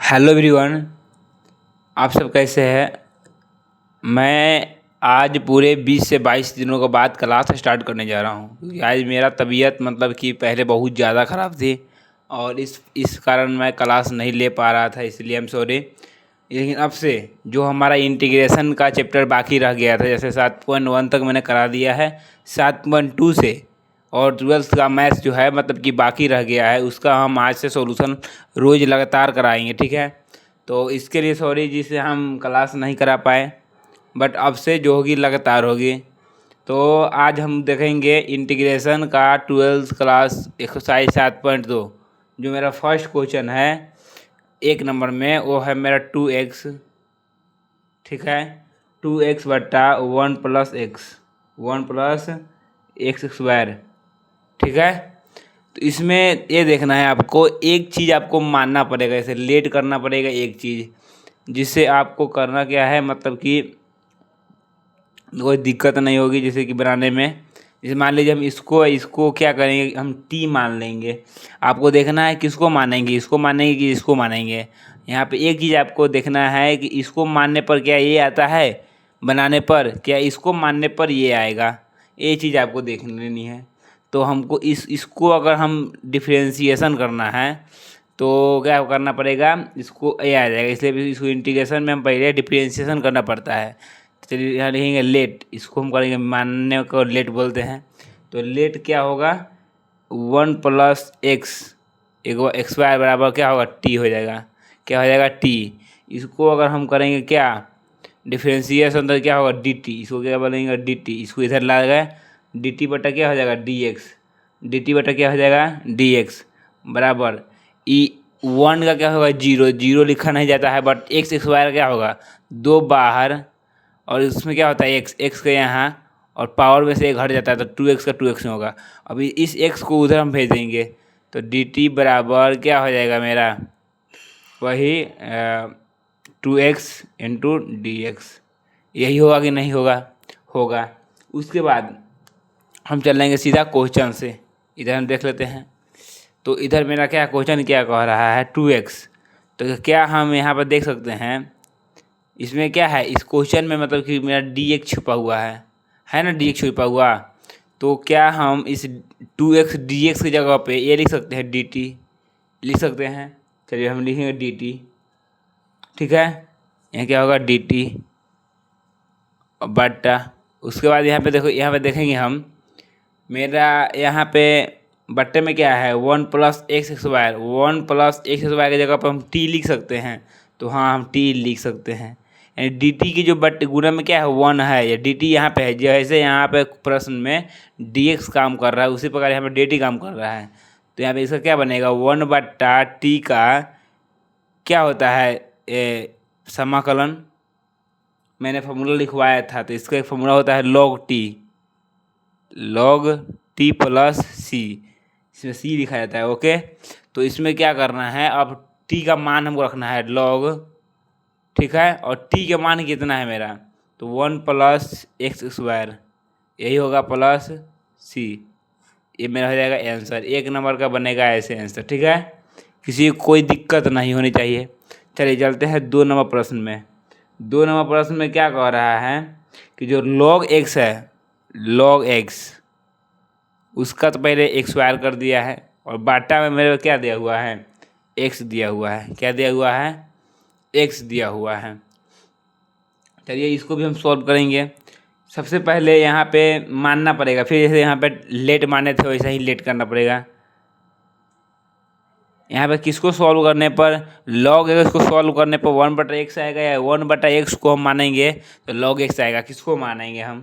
Hello everyone. आप सब कैसे हैं। मैं आज पूरे 20 से 22 दिनों के बाद क्लास स्टार्ट करने जा रहा हूँ क्योंकि आज मेरा तबीयत मतलब कि पहले बहुत ज़्यादा ख़राब थी और इस कारण मैं क्लास नहीं ले पा रहा था, इसलिए आई एम सॉरी। लेकिन अब से जो हमारा इंटीग्रेशन का चैप्टर बाकी रह गया था, जैसे 7.1 तक मैंने करा दिया है, 7.2 से और 12th का मैथ्स जो है मतलब कि बाकी रह गया है, उसका हम आज से सॉल्यूशन रोज़ लगातार कराएंगे, ठीक है। तो इसके लिए सॉरी जिसे हम क्लास नहीं करा पाए, बट अब से जो होगी लगातार होगी। तो आज हम देखेंगे इंटीग्रेशन का 12th क्लास एक्सरसाइज 7.2। जो मेरा फर्स्ट क्वेश्चन है 1 नंबर में, वो है मेरा 2x, ठीक है। 2x बट्टा 1+x, 1+x², ठीक है। तो इसमें ये देखना है आपको, एक चीज़ आपको मानना पड़ेगा, जैसे लेट करना पड़ेगा एक चीज़, जिससे आपको करना क्या है मतलब कि कोई दिक्कत नहीं होगी जैसे कि बनाने में। जैसे मान लीजिए हम इसको इसको क्या करेंगे, हम टी मान लेंगे। आपको देखना है किसको मानेंगे, इसको मानेंगे कि इसको मानेंगे। यहाँ पे एक चीज़ आपको देखना है कि इसको मानने पर क्या ये आता है, बनाने पर क्या इसको मानने पर ये आएगा, ये चीज़ आपको देख लेनी है। तो हमको इसको अगर हम डिफ्रेंशिएशन करना है तो क्या करना पड़ेगा, इसको ये आ जाएगा, इसलिए इसको इंटीग्रेशन में हम पहले डिफ्रेंशिएशन करना पड़ता है। चलिए यहाँ लिखेंगे लेट, इसको हम करेंगे, मानने को लेट बोलते हैं। तो लेट क्या होगा, 1+x, एक x² बराबर क्या होगा, टी हो जाएगा। क्या हो जाएगा, टी। इसको अगर हम करेंगे क्या डिफ्रेंशिएशन, तो क्या होगा डी टी, इसको क्या बोलेंगे डी टी, इसको इधर ला गए, डी टी बटा क्या हो जाएगा डी एक्स, डी टी बटा क्या हो जाएगा डी एक्स बराबर ई 1 का क्या होगा जीरो, जीरो लिखा नहीं जाता है, बट x² क्या होगा 2 बाहर, और इसमें क्या होता है एक्स, एक्स का यहाँ और पावर में से एक हट जाता है, तो 2x का 2x में होगा। अभी इस x को उधर हम भेज देंगे, तो डी टी बराबर क्या हो जाएगा मेरा, वही 2x इंटू डी एक्स। यही होगा कि नहीं होगा, होगा। उसके बाद हम चल लेंगे सीधा क्वेश्चन से, इधर हम देख लेते हैं। तो इधर मेरा क्या क्वेश्चन क्या कह रहा है 2x। तो क्या हम यहाँ पर देख सकते हैं, इसमें क्या है, इस क्वेश्चन में मतलब कि मेरा डी एक्स छुपा हुआ है ना, डी एक्स छुपा हुआ। तो क्या हम इस 2x डी एक्स की जगह पे ये लिख सकते हैं डी टी, लिख सकते हैं। चलिए हम लिखेंगे डी टी, ठीक है। यहाँ क्या होगा डी टी बट उसके बाद यहाँ पे देखो, यहाँ पे देखेंगे हम, मेरा यहाँ पे बट्टे में क्या है 1+x², 1+x² की जगह पर हम टी लिख सकते हैं। तो हाँ हम टी लिख सकते हैं, यानी डी टी की जो बट गुना में क्या है 1 है, या डी टी यहाँ पे है, जैसे यहाँ पे प्रश्न में डी एक्स काम कर रहा है उसी प्रकार यहाँ पे डी टी काम कर रहा है। तो यहाँ पे इसका क्या बनेगा 1/t का क्या होता है समाकलन। मैंने फॉर्मूला लिखवाया था, तो इसका एक फॉर्मूला होता है log t, log t plus C, इसमें सी लिखा जाता है, ओके। तो इसमें क्या करना है, अब t का मान हमको रखना है log, ठीक है, और t का मान कितना है मेरा, तो 1+x², यही होगा प्लस सी। ये मेरा हो जाएगा आंसर, 1 नंबर का बनेगा ऐसे आंसर, ठीक है। किसी को कोई दिक्कत नहीं होनी चाहिए। चलिए चलते हैं 2 नंबर प्रश्न में। 2 नंबर प्रश्न में क्या कह रहा है कि जो log x है, log x, उसका तो पहले x² कर दिया है, और बाटा में मेरे को क्या दिया हुआ है x दिया हुआ है, क्या दिया हुआ है x दिया हुआ है। चलिए इसको भी हम सॉल्व करेंगे। सबसे पहले यहाँ पे मानना पड़ेगा, फिर जैसे यहाँ पे लेट माने थे वैसा ही लेट करना पड़ेगा। यहाँ पे किसको सॉल्व करने पर, log x को सॉल्व करने पर 1/x आएगा, या 1/x को हम मानेंगे तो log x आएगा, किसको मानेंगे हम,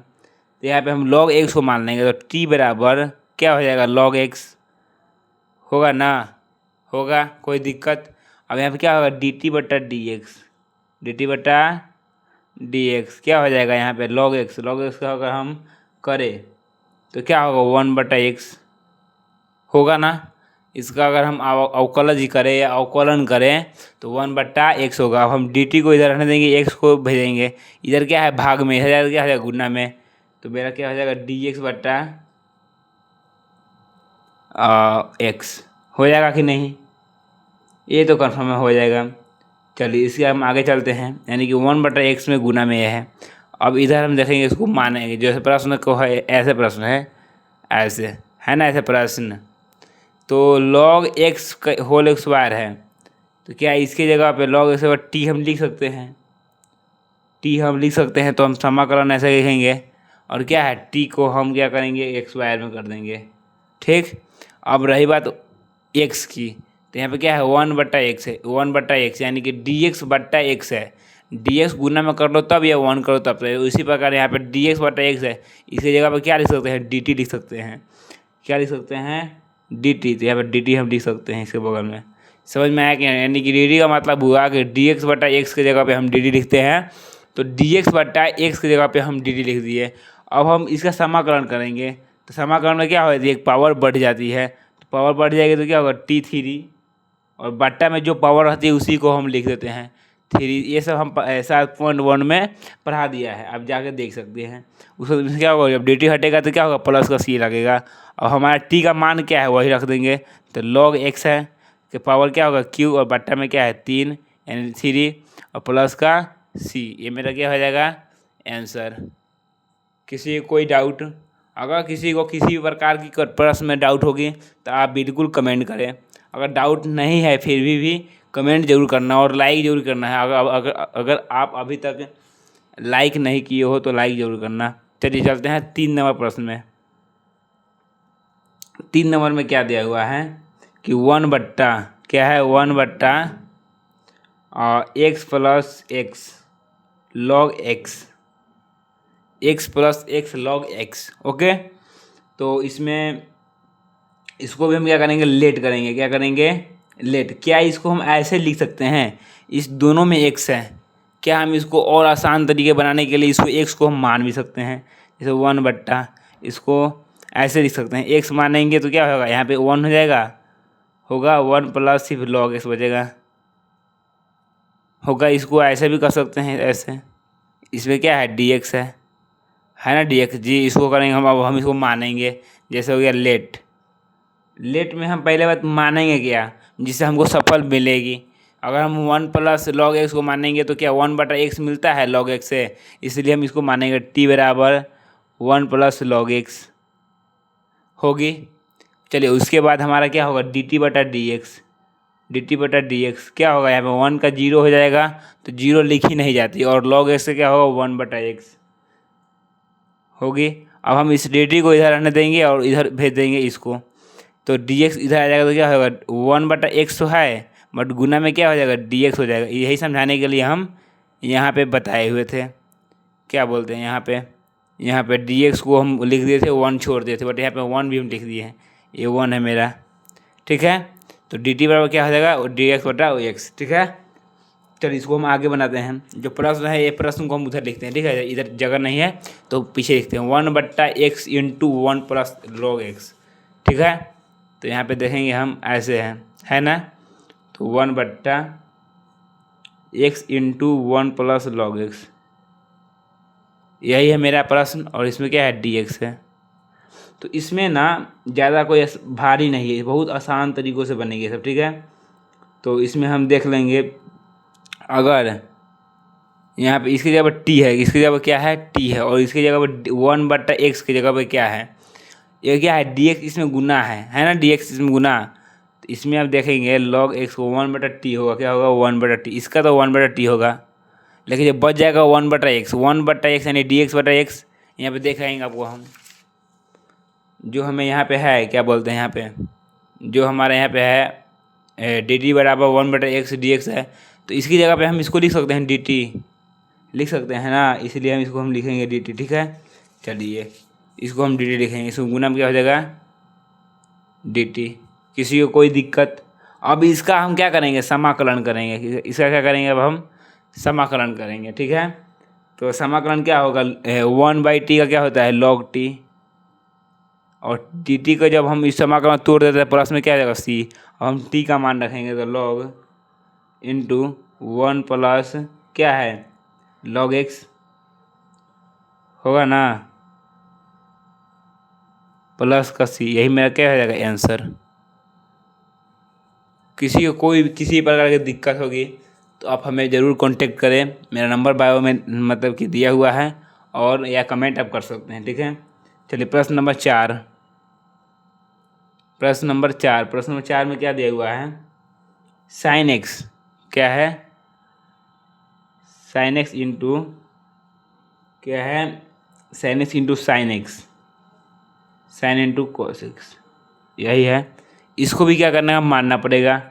तो यहाँ पे हम log x को मान लेंगे। तो t बराबर क्या हो जाएगा log x, होगा ना, होगा, कोई दिक्कत। अब यहाँ पे क्या होगा डी टी बटा डी एक्स, डी टी बटा डी एक्स क्या हो जाएगा यहाँ पे log x, log x का अगर हम करें तो क्या होगा 1/x होगा ना। इसका अगर हम अवकलज ही करें या अवकलन करें तो 1/x होगा। अब हम dt को इधर रहने देंगे, x को भेजेंगे, इधर क्या है भाग में, इधर क्या हो जाएगा गुना में, तो मेरा क्या हो जाएगा dx बटा x हो जाएगा कि नहीं, ये तो कन्फर्म हो जाएगा। चलिए इसके हम आगे चलते हैं, यानी कि 1/x में गुना में यह है। अब इधर हम देखेंगे, इसको मानेंगे, जैसे प्रश्न को है ऐसे प्रश्न है, ऐसे है ना, ऐसे प्रश्न। तो log x whole x square है, तो क्या इसकी जगह पे log x के टी हम लिख सकते हैं, टी हम लिख सकते हैं। तो हम समाकलन ऐसे लिखेंगे, और क्या है, टी को हम क्या करेंगे, एक्स स्क्वायर में कर देंगे। ठीक, अब रही बात एक्स की, तो यहाँ पे क्या है, 1/x है, 1/x यानी कि dx/x है। dx गुना में कर लो तब, या 1 करो तब। तो इसी प्रकार यहाँ पे dx/x है, इसकी जगह पे क्या लिख सकते हैं, dt लिख सकते हैं। क्या लिख सकते हैं, dt। तो यहाँ पे dt हम लिख सकते हैं इसके बगल में। समझ में आया कि, यानी कि dt का मतलब हुआ कि dx/x की जगह पे हम dt लिखते हैं, तो dx/x की जगह पे हम dt लिख दिए। अब हम इसका समाकलन करेंगे, तो समाकलन में क्या होती है, एक पावर बढ़ जाती है, तो पावर बढ़ जाएगी तो क्या होगा, t3, और बट्टा में जो पावर रहती है उसी को हम लिख देते हैं 3। ये सब हम 7.1 में पढ़ा दिया है, आप जाके देख सकते हैं। उसमें क्या होगा, जब dt हटेगा तो क्या होगा, प्लस का c लगेगा। और हमारा t का मान क्या है वही रख देंगे, तो log x है कि पावर क्या होगा q, और बट्टा में क्या है 3 यानी 3, और प्लस का c। ये मेरा क्या हो जाएगा आंसर। किसी को कोई डाउट, अगर किसी को किसी भी प्रकार की प्रश्न में डाउट होगी तो आप बिल्कुल कमेंट करें। अगर डाउट नहीं है फिर भी कमेंट जरूर करना, और लाइक जरूर करना है। अगर आप अभी तक लाइक नहीं किए हो तो लाइक जरूर करना। चलिए चलते हैं 3 नंबर प्रश्न में। 3 नंबर में क्या दिया हुआ है कि 1/, क्या है, 1/x + x log x, x + x log x। Okay, तो इसमें इसको भी हम क्या करेंगे, लेट करेंगे। क्या करेंगे, लेट। क्या इसको हम ऐसे लिख सकते हैं, इस दोनों में x है, क्या हम इसको और आसान तरीके बनाने के लिए इसको x को हम मान भी सकते हैं, जैसे 1/, इसको ऐसे लिख सकते हैं। x मानेंगे तो क्या होगा, यहाँ पे 1 हो जाएगा, होगा 1 + सिर्फ log x बचेगा, होगा। इसको ऐसे भी कर सकते हैं, ऐसे। इसमें क्या है, dx है ना, dx जी। इसको करेंगे हम, अब हम इसको मानेंगे, जैसे हो गया लेट। लेट में हम पहले बात मानेंगे क्या, जिससे हमको सफल मिलेगी। अगर हम 1 + log x को मानेंगे तो क्या 1/x मिलता है log x से, इसलिए हम इसको मानेंगे t बराबर 1 + log x होगी। चलिए उसके बाद हमारा क्या होगा, dt/dx, dt/dx क्या होगा, यहाँ पे 1 का 0 हो जाएगा, तो 0 लिखी नहीं जाती, और log x से क्या होगा, 1/x होगी। अब हम इस dt को इधर रहने देंगे और इधर भेज देंगे इसको, तो dx इधर आ जाएगा, तो क्या होगा, 1/x तो है, बट गुना में क्या हो जाएगा, dx हो जाएगा। यही समझाने के लिए हम यहाँ पे बताए हुए थे, क्या बोलते हैं, यहाँ पे dx को हम लिख दिए थे, 1 छोड़ दिए थे, बट यहाँ पे 1 भी हम लिख दिए हैं, ये 1 है मेरा। ठीक है, तो dt बराबर क्या हो जाएगा, dx/x। ठीक है, चलिए इसको हम आगे बनाते हैं। जो प्रश्न है, ये प्रश्न को हम उधर लिखते हैं। ठीक है, इधर जगह नहीं है तो पीछे लिखते हैं, 1/x × 1 + log x। ठीक है, तो यहाँ पे देखेंगे हम ऐसे है ना, तो 1/x × 1 + log x, यही है मेरा प्रश्न। और इसमें क्या है, dx है। तो इसमें ना ज़्यादा कोई भारी नहीं है, बहुत आसान तरीक़ों से बनेगी सब। ठीक है, तो इसमें हम देख लेंगे, अगर यहाँ पे इसकी जगह पर t है, इसकी जगह पर क्या है, t है, और इसकी जगह पर 1/x की जगह पर क्या है, ये क्या है, dx इसमें गुना है ना, dx इसमें गुना। तो इसमें आप देखेंगे log x को 1/t होगा, क्या होगा, 1/t। इसका तो 1/t होगा, लेकिन जब बच जाएगा 1/x यानी dx/x। यहाँ पे देखाएंगे आपको हम, जो हमें यहाँ पे है, क्या बोलते हैं, यहाँ पे जो हमारे यहाँ पे है dt बराबर 1/x dx है, तो इसकी जगह पे हम इसको लिख सकते हैं, dt लिख सकते हैं ना, इसलिए हम इसको हम लिखेंगे dt। ठीक है, चलिए इसको हम dt लिखेंगे, इसको गुना में क्या हो जाएगा, dt। किसी को कोई दिक्कत। अब इसका हम क्या करेंगे, समाकलन करेंगे। इसका क्या करेंगे, अब हम समाकलन करेंगे। ठीक है, तो समाकलन क्या होगा, 1/t का क्या होता है, log t, और dt को जब हम इस समाकलन तोड़ देते हैं प्लस में क्या आ जाएगा, c। अब हम t का मान रखेंगे, तो log × 1 + क्या है, log x होगा ना, प्लस का c। यही मेरा क्या हो जाएगा आंसर। किसी को कोई किसी प्रकार की दिक्कत होगी तो आप हमें ज़रूर कांटेक्ट करें। मेरा नंबर बायो में मतलब कि दिया हुआ है, और या कमेंट आप कर सकते हैं, ठीक है। चलिए प्रश्न नंबर 4 में क्या दिया हुआ है? साइन एक्स क्या है? साइन एक्स इंटू क्या है? Sine x into sine x, sine into cos x, यही है। इसको भी क्या करना है? मानना पड़ेगा।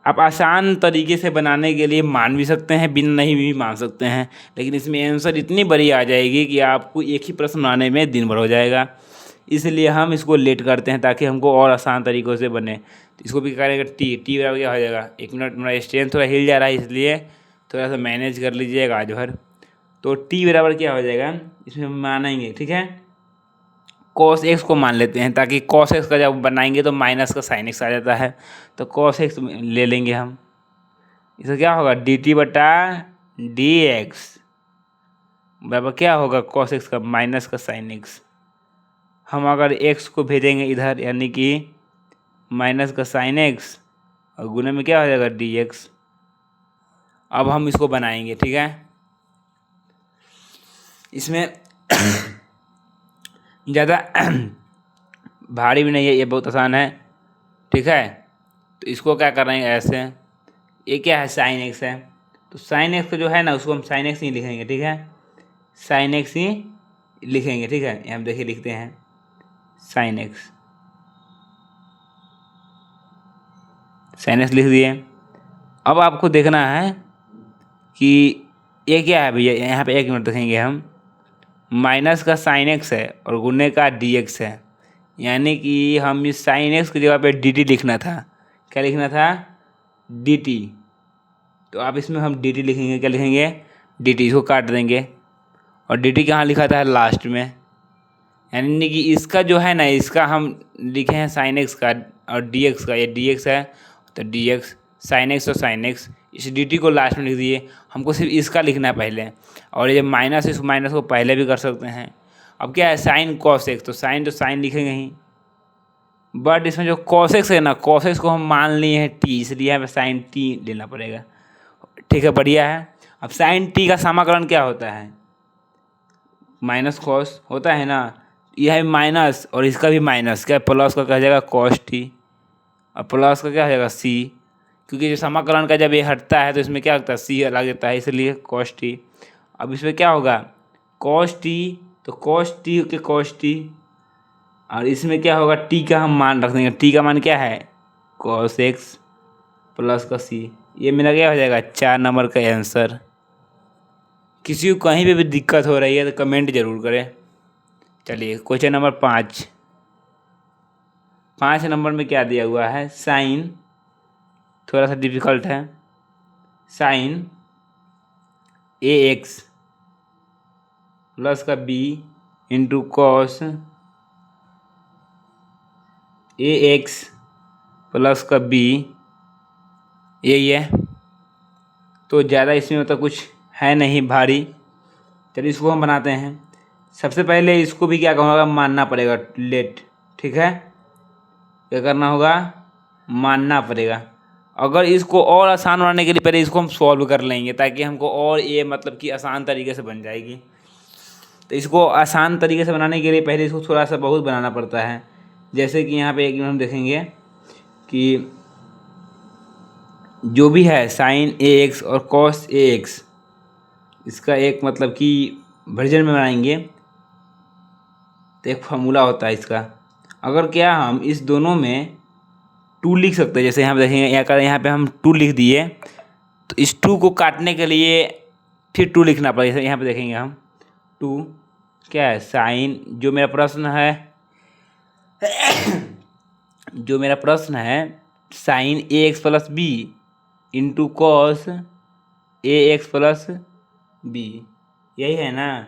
आप आसान तरीके से बनाने के लिए मान भी सकते हैं, बिन नहीं भी मान सकते हैं, लेकिन इसमें आंसर इतनी बड़ी आ जाएगी कि आपको एक ही प्रश्न बनाने में दिन भर हो जाएगा। इसलिए हम इसको लेट करते हैं ताकि हमको और आसान तरीक़ों से बने। तो इसको भी करेंगे टी बराबर क्या हो जाएगा? 1 मिनट, मेरा स्टैंड थोड़ा हिल जा रहा है इसलिए थोड़ा सा मैनेज कर लीजिएगा आज भर। तो टी बराबर क्या हो जाएगा? इसमें हम मानेंगे, ठीक है, कॉस एक्स को मान लेते हैं, ताकि कॉस एक्स का जब बनाएंगे तो माइनस का साइन एक्स आ जाता है, तो कॉस एक्स ले लेंगे हम। इसका क्या होगा? डी टी बटा डी एक्स बराबर क्या होगा? कॉस एक्स का माइनस का साइन एक्स। हम अगर एक्स को भेजेंगे इधर, यानी कि माइनस का साइन एक्स, और गुने में क्या हो जाएगा? D x. अब हम इसको बनाएंगे, ठीक है। इसमें ज़्यादा भारी भी नहीं है, ये बहुत आसान है, ठीक है। तो इसको क्या कर रहे हैं? ऐसे, ये क्या है? साइन एक्स है, तो साइन एक्स जो है ना, उसको हम साइन एक्स ही लिखेंगे, ठीक है, साइन एक्स ही लिखेंगे, ठीक है। हम देखिए लिखते हैं साइन एक्स, साइन एक्स लिख दिए। अब आपको देखना है कि ये क्या है भैया, यहाँ पे 1 मिनट देखेंगे हम। माइनस का साइन एक्स है और गुने का डी एक्स है, यानी कि हम इस साइन एक्स की जगह पे डी टी लिखना था। क्या लिखना था? D T. तो आप इसमें हम डी टी लिखेंगे, क्या लिखेंगे? D T. इसको काट देंगे, और डी टी कहाँ लिखा था? लास्ट में। यानी कि इसका जो है ना, इसका हम लिखे हैं साइन एक्स का, और डी एक्स का, ये डी एक्स है तो डी एक्स, साइन एक्स और साइन एक्स, इस डी टी को लास्ट में लिख दिए। हमको सिर्फ इसका लिखना है पहले, और ये माइनस, इस माइनस को पहले भी कर सकते हैं। अब क्या है? साइन कॉस एक्स, तो साइन लिखेंगे ही, बट इसमें जो कॉस एक्स है ना, कॉस एक्स को हम मान लिए हैं टी, इसलिए यहाँ पे साइन टी लेना पड़ेगा, ठीक है, बढ़िया है। अब साइन टी का समाकलन क्या होता है? माइनस कॉस होता है ना, यह है माइनस, और इसका भी माइनस, क्या प्लस का क्या हो जाएगा? कॉस टी, और प्लस का क्या हो जाएगा? सी, क्योंकि जो समाकलन का जब ये हटता है तो इसमें क्या होता है? सी लग जाता है, इसलिए कॉस टी। अब इसमें क्या होगा? कॉस टी, तो कॉस टी के कॉस टी, और इसमें क्या होगा? टी का हम मान रख देंगे। टी का मान क्या है? कॉस एक्स प्लस का सी। ये मेरा क्या हो जाएगा? 4 नंबर का आंसर। किसी को कहीं पे भी दिक्कत हो रही है तो कमेंट जरूर करें। चलिए क्वेश्चन नंबर 5 नंबर में क्या दिया हुआ है? साइन, थोड़ा सा डिफिकल्ट है, साइन ए एक्स प्लस का B into cos A X plus का बी, यही है। तो ज़्यादा इसमें मतलब कुछ है नहीं भारी। चलिए इसको हम बनाते हैं। सबसे पहले इसको भी क्या होगा? मानना पड़ेगा, लेट, ठीक है। क्या करना होगा? मानना पड़ेगा। अगर इसको और आसान बनाने के लिए पहले इसको हम सॉल्व कर लेंगे, ताकि हमको और ये मतलब कि आसान तरीके से बन जाएगी। तो इसको आसान तरीके से बनाने के लिए पहले इसको थोड़ा सा बहुत बनाना पड़ता है। जैसे कि यहाँ पे एक हम देखेंगे कि जो भी है साइन ए एक्स और कॉस ए एक्स, इसका एक मतलब कि वर्जन में बनाएंगे तो एक फार्मूला होता है इसका। अगर क्या हम इस दोनों में 2 लिख सकते हैं, जैसे यहाँ पे देखेंगे, यहाँ पे हम 2 लिख दिए, तो इस 2 को काटने के लिए फिर 2 लिखना पड़ेगा। जैसे यहाँ पे देखेंगे हम 2 क्या है? साइन, जो मेरा प्रश्न है sine A X plus B into cos A X plus B, यही है ना।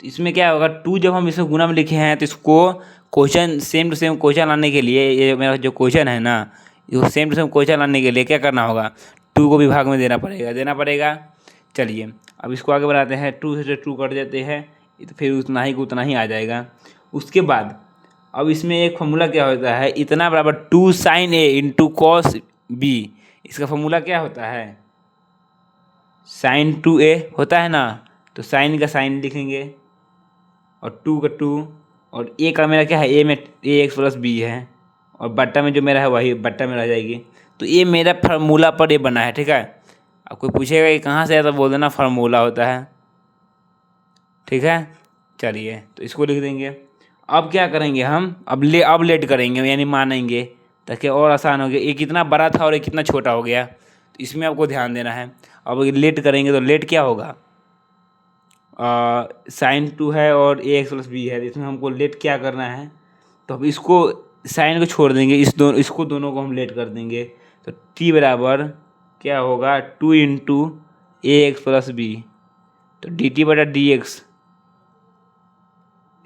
तो इसमें क्या होगा? 2 जब हम इसमें गुना में लिखे हैं तो इसको question same to same question लाने के लिए, ये मेरा जो क्वेश्चन है ना, ये सेम टू सेम क्वेश्चन लाने के लिए क्या करना होगा? 2 को भी भाग में देना पड़ेगा। चलिए अब इसको आगे बढ़ाते हैं। 2 से 2 कट जाते हैं, तो फिर उतना ही उतना ही आ जाएगा। उसके बाद अब इसमें एक फॉर्मूला क्या होता है? इतना बराबर 2 साइन ए इंटू कॉस बी, इसका फॉर्मूला क्या होता है? साइन 2a होता है ना, तो साइन का साइन लिखेंगे और 2 का 2, और ए का मेरा क्या है, ए में ए एक्स प्लस बी है, और बट्टा में जो मेरा है वही बट्टा में रह जाएगी। तो ये मेरा फार्मूला पर ये बना है, ठीक है। अब कोई पूछेगा कि कहाँ से है तो बोल देना फार्मूला होता है, ठीक है। चलिए तो इसको लिख देंगे। अब क्या करेंगे हम, अब लेट करेंगे यानी मानेंगे, ताकि और आसान हो गया। ये कितना बड़ा था और ये कितना छोटा हो गया, तो इसमें आपको ध्यान देना है। अब लेट करेंगे तो लेट क्या होगा, साइन 2 है और ए एक्स प्लस बी है, तो इसमें हमको लेट क्या करना है, तो अब इसको साइन को छोड़ देंगे, इसको दोनों को हम लेट कर देंगे। तो टी बराबर क्या होगा, 2 इंटू ए एक्स प्लस बी, तो डी टी बटा डी एक्स,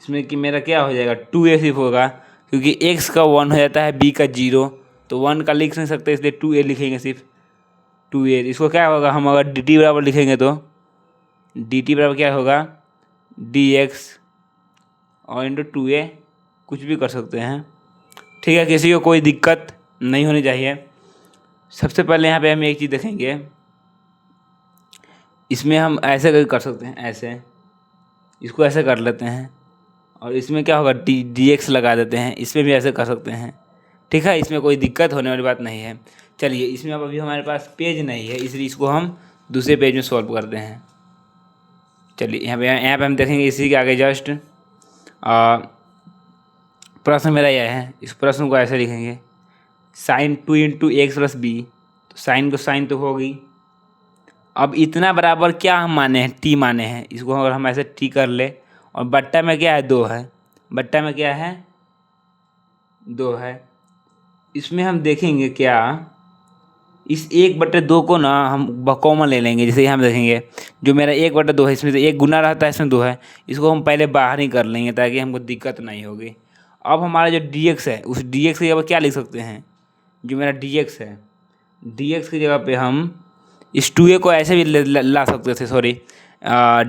इसमें कि मेरा क्या हो जाएगा 2a सिर्फ होगा, क्योंकि x का 1 हो जाता है, b का 0, तो 1 का लिख नहीं सकते, इसलिए 2a लिखेंगे सिर्फ 2a। इसको क्या होगा, हम अगर dt बराबर लिखेंगे तो dt बराबर क्या होगा dx और इंटू 2a, कुछ भी कर सकते हैं, ठीक है। किसी को कोई दिक्कत नहीं होनी चाहिए। सबसे पहले यहाँ पे हम एक चीज़ देखेंगे, इसमें हम ऐसे कर सकते हैं, ऐसे इसको ऐसे कर लेते हैं, और इसमें क्या होगा डी एक्स लगा देते हैं, इसमें भी ऐसे कर सकते हैं, ठीक है। इसमें कोई दिक्कत होने वाली बात नहीं है। चलिए इसमें अब अभी हमारे पास पेज नहीं है, इसलिए इसको हम दूसरे पेज में सॉल्व करते हैं। चलिए यहाँ पे हम देखेंगे, इसी के आगे जस्ट प्रश्न मेरा यह है। इस प्रश्न को ऐसे लिखेंगे, sine 2 into x plus b, तो साइन को साइन तो होगी। अब इतना बराबर क्या हम माने हैं, टी माने हैं, इसको अगर हम ऐसे टी कर ले, और बट्टा में क्या है 2 है, बट्टा में क्या है 2 है। इसमें हम देखेंगे क्या, इस 1/2 को ना हम कॉमन ले लेंगे। जैसे यहाँ हम देखेंगे जो मेरा 1/2 है, इसमें से 1 गुना रहता है, इसमें 2 है, इसको हम पहले बाहर ही कर लेंगे ताकि हमको दिक्कत नहीं होगी। अब हमारा जो dx है, उस dx की जगह क्या लिख सकते हैं, जो मेरा dx है, dx की जगह पे हम इस 2a को ऐसे भी ला सकते थे, सॉरी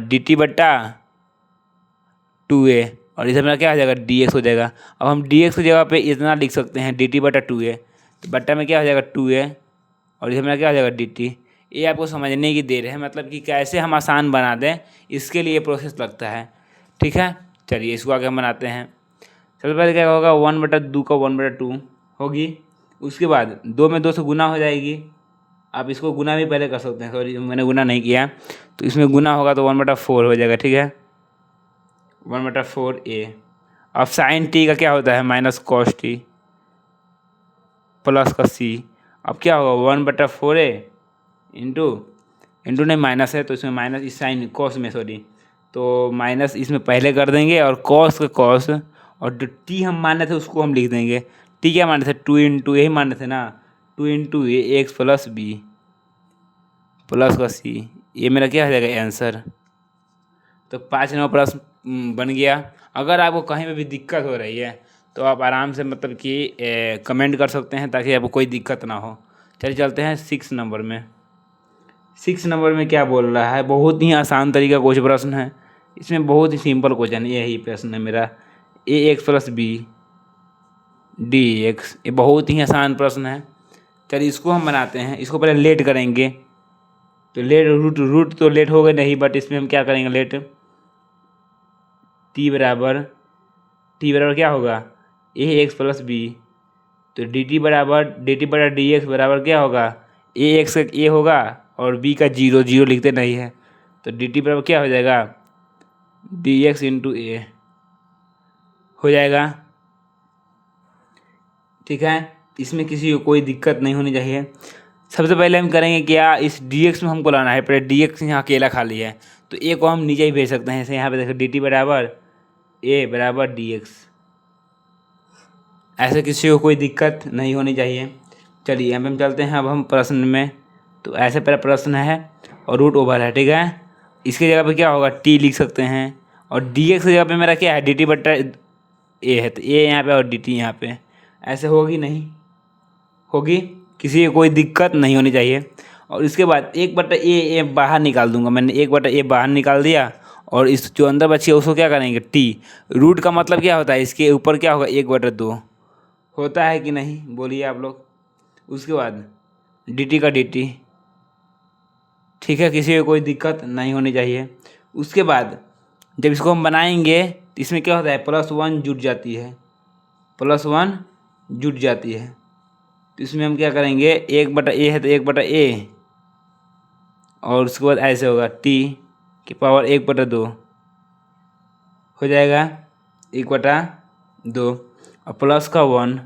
dt बट्टा 2a, और इधर मेरा क्या हो जाएगा dx हो जाएगा। अब हम dx की जगह पे इतना लिख सकते हैं dt बटा 2a, तो बट्टा में क्या हो जाएगा 2a, और इधर मेरा क्या हो जाएगा dt। ये आपको समझने की देर है, मतलब कि कैसे हम आसान बना दें, इसके लिए प्रोसेस लगता है, ठीक है। चलिए इसको आगे हम बनाते हैं। सबसे पहले क्या होगा, 1/2 का 1/2 होगी, उसके बाद 2 में 2 से गुना हो जाएगी। आप इसको गुना भी पहले कर सकते हैं, सॉरी मैंने गुना नहीं किया, तो इसमें गुना होगा तो 1/4 हो जाएगा, ठीक है, 1/4a। अब साइन टी का क्या होता है, माइनस कॉस टी प्लस का c। अब क्या होगा 1/4a इंटू नहीं माइनस है, तो इसमें माइनस इस साइन कॉस में, सॉरी, तो माइनस इसमें पहले कर देंगे, और कॉस का कॉस, और जो टी हम माने थे उसको हम लिख देंगे। टी क्या माने थे, 2 इंटू यही माने थे ना, 2 इंटू ए एक्स प्लस बी प्लस का सी। ये मेरा क्या हो जाएगा आंसर। तो 5 नंबर प्रश्न बन गया। अगर आपको कहीं पे भी दिक्कत हो रही है तो आप आराम से मतलब कि कमेंट कर सकते हैं, ताकि आपको कोई दिक्कत ना हो। चलिए चलते हैं 6 नंबर में। 6 नंबर में क्या बोल रहा है, बहुत ही आसान तरीका कुछ प्रश्न है, इसमें बहुत ही सिंपल क्वेश्चन है। यही प्रश्न है मेरा, A X plus B D X, ये बहुत ही आसान प्रश्न है। चलिए इसको हम बनाते हैं। इसको पहले लेट करेंगे, तो लेट रूट तो लेट हो गए नहीं, बट इसमें हम क्या करेंगे, लेट टी बराबर क्या होगा, ए एक्स प्लस बी, तो डी टी बटा डी एक्स बराबर क्या होगा, ए एक्स का ए होगा और बी का 0 लिखते नहीं है, तो डी टी बराबर क्या हो जाएगा डी एक्स इंटू ए हो जाएगा, ठीक है। इसमें किसी को कोई दिक्कत नहीं होनी चाहिए। सबसे पहले हम करेंगे क्या, इस dx में हमको लाना है, पहले dx यहाँ अकेला खाली है, तो a को हम नीचे ही भेज सकते हैं। जैसे यहाँ पे देखो dt बराबर a बराबर dx, ऐसे किसी को कोई दिक्कत नहीं होनी चाहिए। चलिए यहाँ पे हम चलते हैं अब हम प्रश्न में। तो ऐसे पहला प्रश्न है और रूट ओवर है, ठीक है। इसकी जगह पे क्या होगा t लिख सकते हैं, और dx की जगह पे मेरा क्या है dt बटा a है, तो a यहाँ पे और dt यहाँ पे, ऐसे होगी नहीं होगी, किसी को कोई दिक्कत नहीं होनी चाहिए। और इसके बाद 1/a बाहर निकाल दूंगा, मैंने 1/a बाहर निकाल दिया, और इस जो अंदर बची है उसको क्या करेंगे t। रूट का मतलब क्या होता है, इसके ऊपर क्या होगा 1/2 होता है कि नहीं, बोलिए आप लोग। उसके बाद dt का dt, ठीक है, किसी को कोई दिक्कत नहीं होनी चाहिए। उसके बाद जब इसको हम बनाएंगे तो इसमें क्या होता है, +1 जुट जाती है, +1 जुट जाती है। तो इसमें हम क्या करेंगे, 1/a है तो 1/a, और उसके बाद ऐसे होगा t⁻² 1/2 हो जाएगा 1/2, और प्लस का 1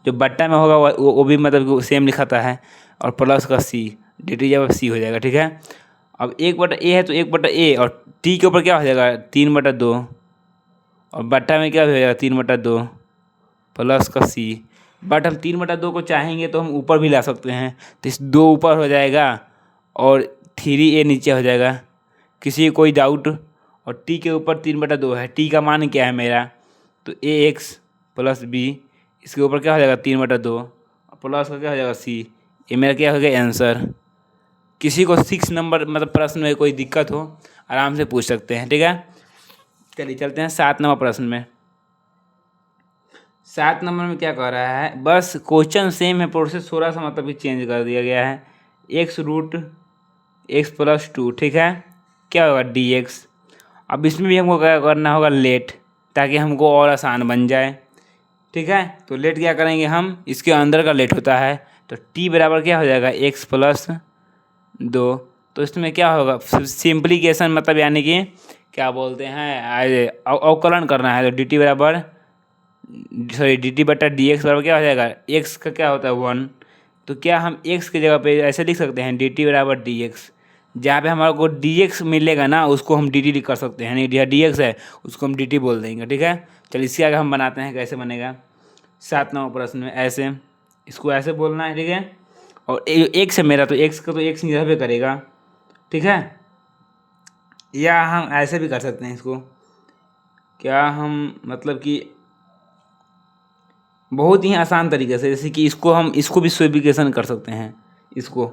जो बट्टा में होगा वो भी मतलब सेम लिखाता है, और प्लस का c, dt जब c हो जाएगा। ठीक है, अब 1/a है तो 1/a, और t के ऊपर क्या हो जाएगा 3/2, और बट्टा में क्या हो जाएगा 3/2 प्लस का c। बट हम 3/2 को चाहेंगे तो हम ऊपर भी ला सकते हैं, तो इस 2 ऊपर हो जाएगा और 3a नीचे हो जाएगा। किसी को कोई डाउट? और t के ऊपर 3/2 है, t का मान क्या है मेरा, तो ax + b, इसके ऊपर क्या हो जाएगा 3/2, और प्लस का क्या हो जाएगा c। ये मेरा क्या हो गया आंसर। किसी को 6 नंबर मतलब प्रश्न में कोई दिक्कत हो आराम से पूछ सकते हैं। ठीक है, चलिए चलते हैं 7 नंबर प्रश्न में। 7 नंबर में क्या कह रहा है, बस क्वेश्चन सेम है, प्रोसेस थोड़ा सा मतलब कि चेंज कर दिया गया है। x + 2, ठीक है, क्या होगा dx। अब इसमें भी हमको क्या करना होगा, लेट, ताकि हमको और आसान बन जाए। ठीक है, तो लेट क्या करेंगे हम, इसके अंदर का लेट होता है, तो t बराबर क्या हो जाएगा x + 2। तो इसमें क्या होगा, सिंप्लीकेशन मतलब यानी कि क्या बोलते हैं, अवकलन करना है, तो dt बटा dx बराबर क्या हो जाएगा, x का क्या होता है 1। तो क्या हम x की जगह पे ऐसे लिख सकते हैं dt बराबर dx, जहाँ पे हमारे को dx मिलेगा ना उसको हम dt कर सकते हैं, नहीं जहाँ dx है उसको हम dt बोल देंगे। ठीक है, चलिए इसके आगे हम बनाते हैं कैसे बनेगा। 7 नंबर प्रश्न में ऐसे इसको ऐसे बोलना है। ठीक है, और x है मेरा, तो x का तो x इधर पे करेगा। ठीक है, या हम ऐसे भी कर सकते हैं इसको, क्या हम मतलब कि बहुत ही आसान तरीके से, जैसे कि इसको भी सिंप्लीकेशन कर सकते हैं। इसको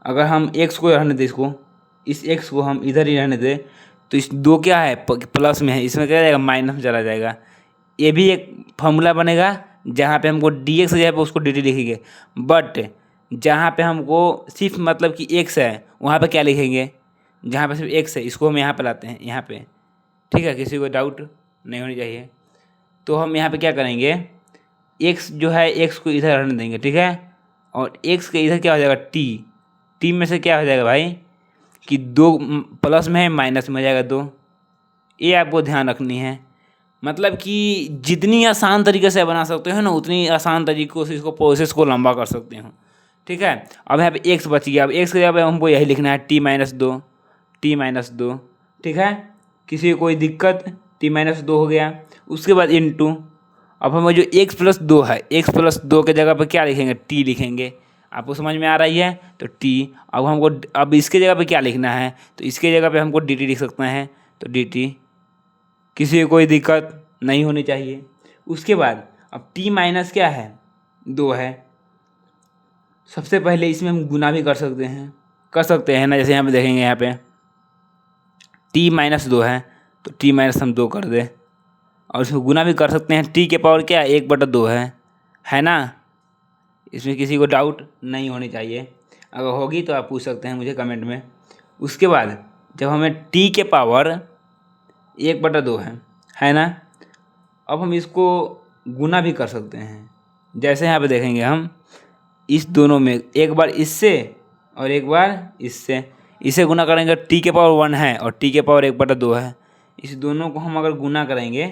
अगर हम x को रहने दें, इस x को हम इधर ही रहने दें, तो इस 2 क्या है प्लस में है, इसमें क्या जाएगा माइनस में चला जाएगा। ये भी एक फॉर्मूला बनेगा जहाँ पे हमको dx की जगह पे उसको dt लिखेंगे, बट जहाँ पे हमको सिर्फ मतलब कि x है वहाँ पे क्या लिखेंगे, जहाँ पे सिर्फ x है इसको हम यहाँ पे लाते हैं यहाँ पे। ठीक है, किसी को डाउट नहीं होनी चाहिए। तो हम यहाँ पे क्या करेंगे, x जो है x को इधर रहने देंगे। ठीक है, और x के इधर क्या हो जाएगा t में से क्या हो जाएगा भाई कि 2 प्लस में है माइनस में हो जाएगा 2। ये आपको ध्यान रखनी है, मतलब कि जितनी आसान तरीके से बना सकते हो ना उतनी आसान तरीक़ों से इसको प्रोसेस को लंबा कर सकते हो। ठीक है, अब यहाँ पे x बच गया, अब x के जगह पे हमको यही लिखना है t-2। ठीक है, किसी को कोई दिक्कत, t-2 हो गया। उसके बाद इनटू, अब हमें जो x + 2 है, x + 2 के जगह पे क्या लिखेंगे, t लिखेंगे। आपको समझ में आ रही है, तो t। अब हमको अब इसके जगह पे क्या लिखना है, तो इसके जगह पे हमको dt लिख सकते हैं, तो dt। किसी को कोई दिक्कत नहीं होनी चाहिए। उसके बाद अब t- क्या है 2 है, सबसे पहले इसमें हम गुना भी कर सकते हैं ना, जैसे यहाँ पे देखेंगे यहाँ पे t-2 है तो t- हम 2 कर दें, और इसमें गुना भी कर सकते हैं, t के पावर क्या 1/2 है ना। इसमें किसी को डाउट नहीं होनी चाहिए, अगर होगी तो आप पूछ सकते हैं मुझे कमेंट में। उसके बाद जब हमें t के पावर 1/2 है ना, अब हम इसको गुना भी कर सकते हैं, जैसे यहाँ पे देखेंगे हम इस दोनों में एक बार इससे और एक बार इससे, इसे गुना करेंगे t के पावर 1 है और t के पावर 1/2 है। इस दोनों को हम अगर गुना करेंगे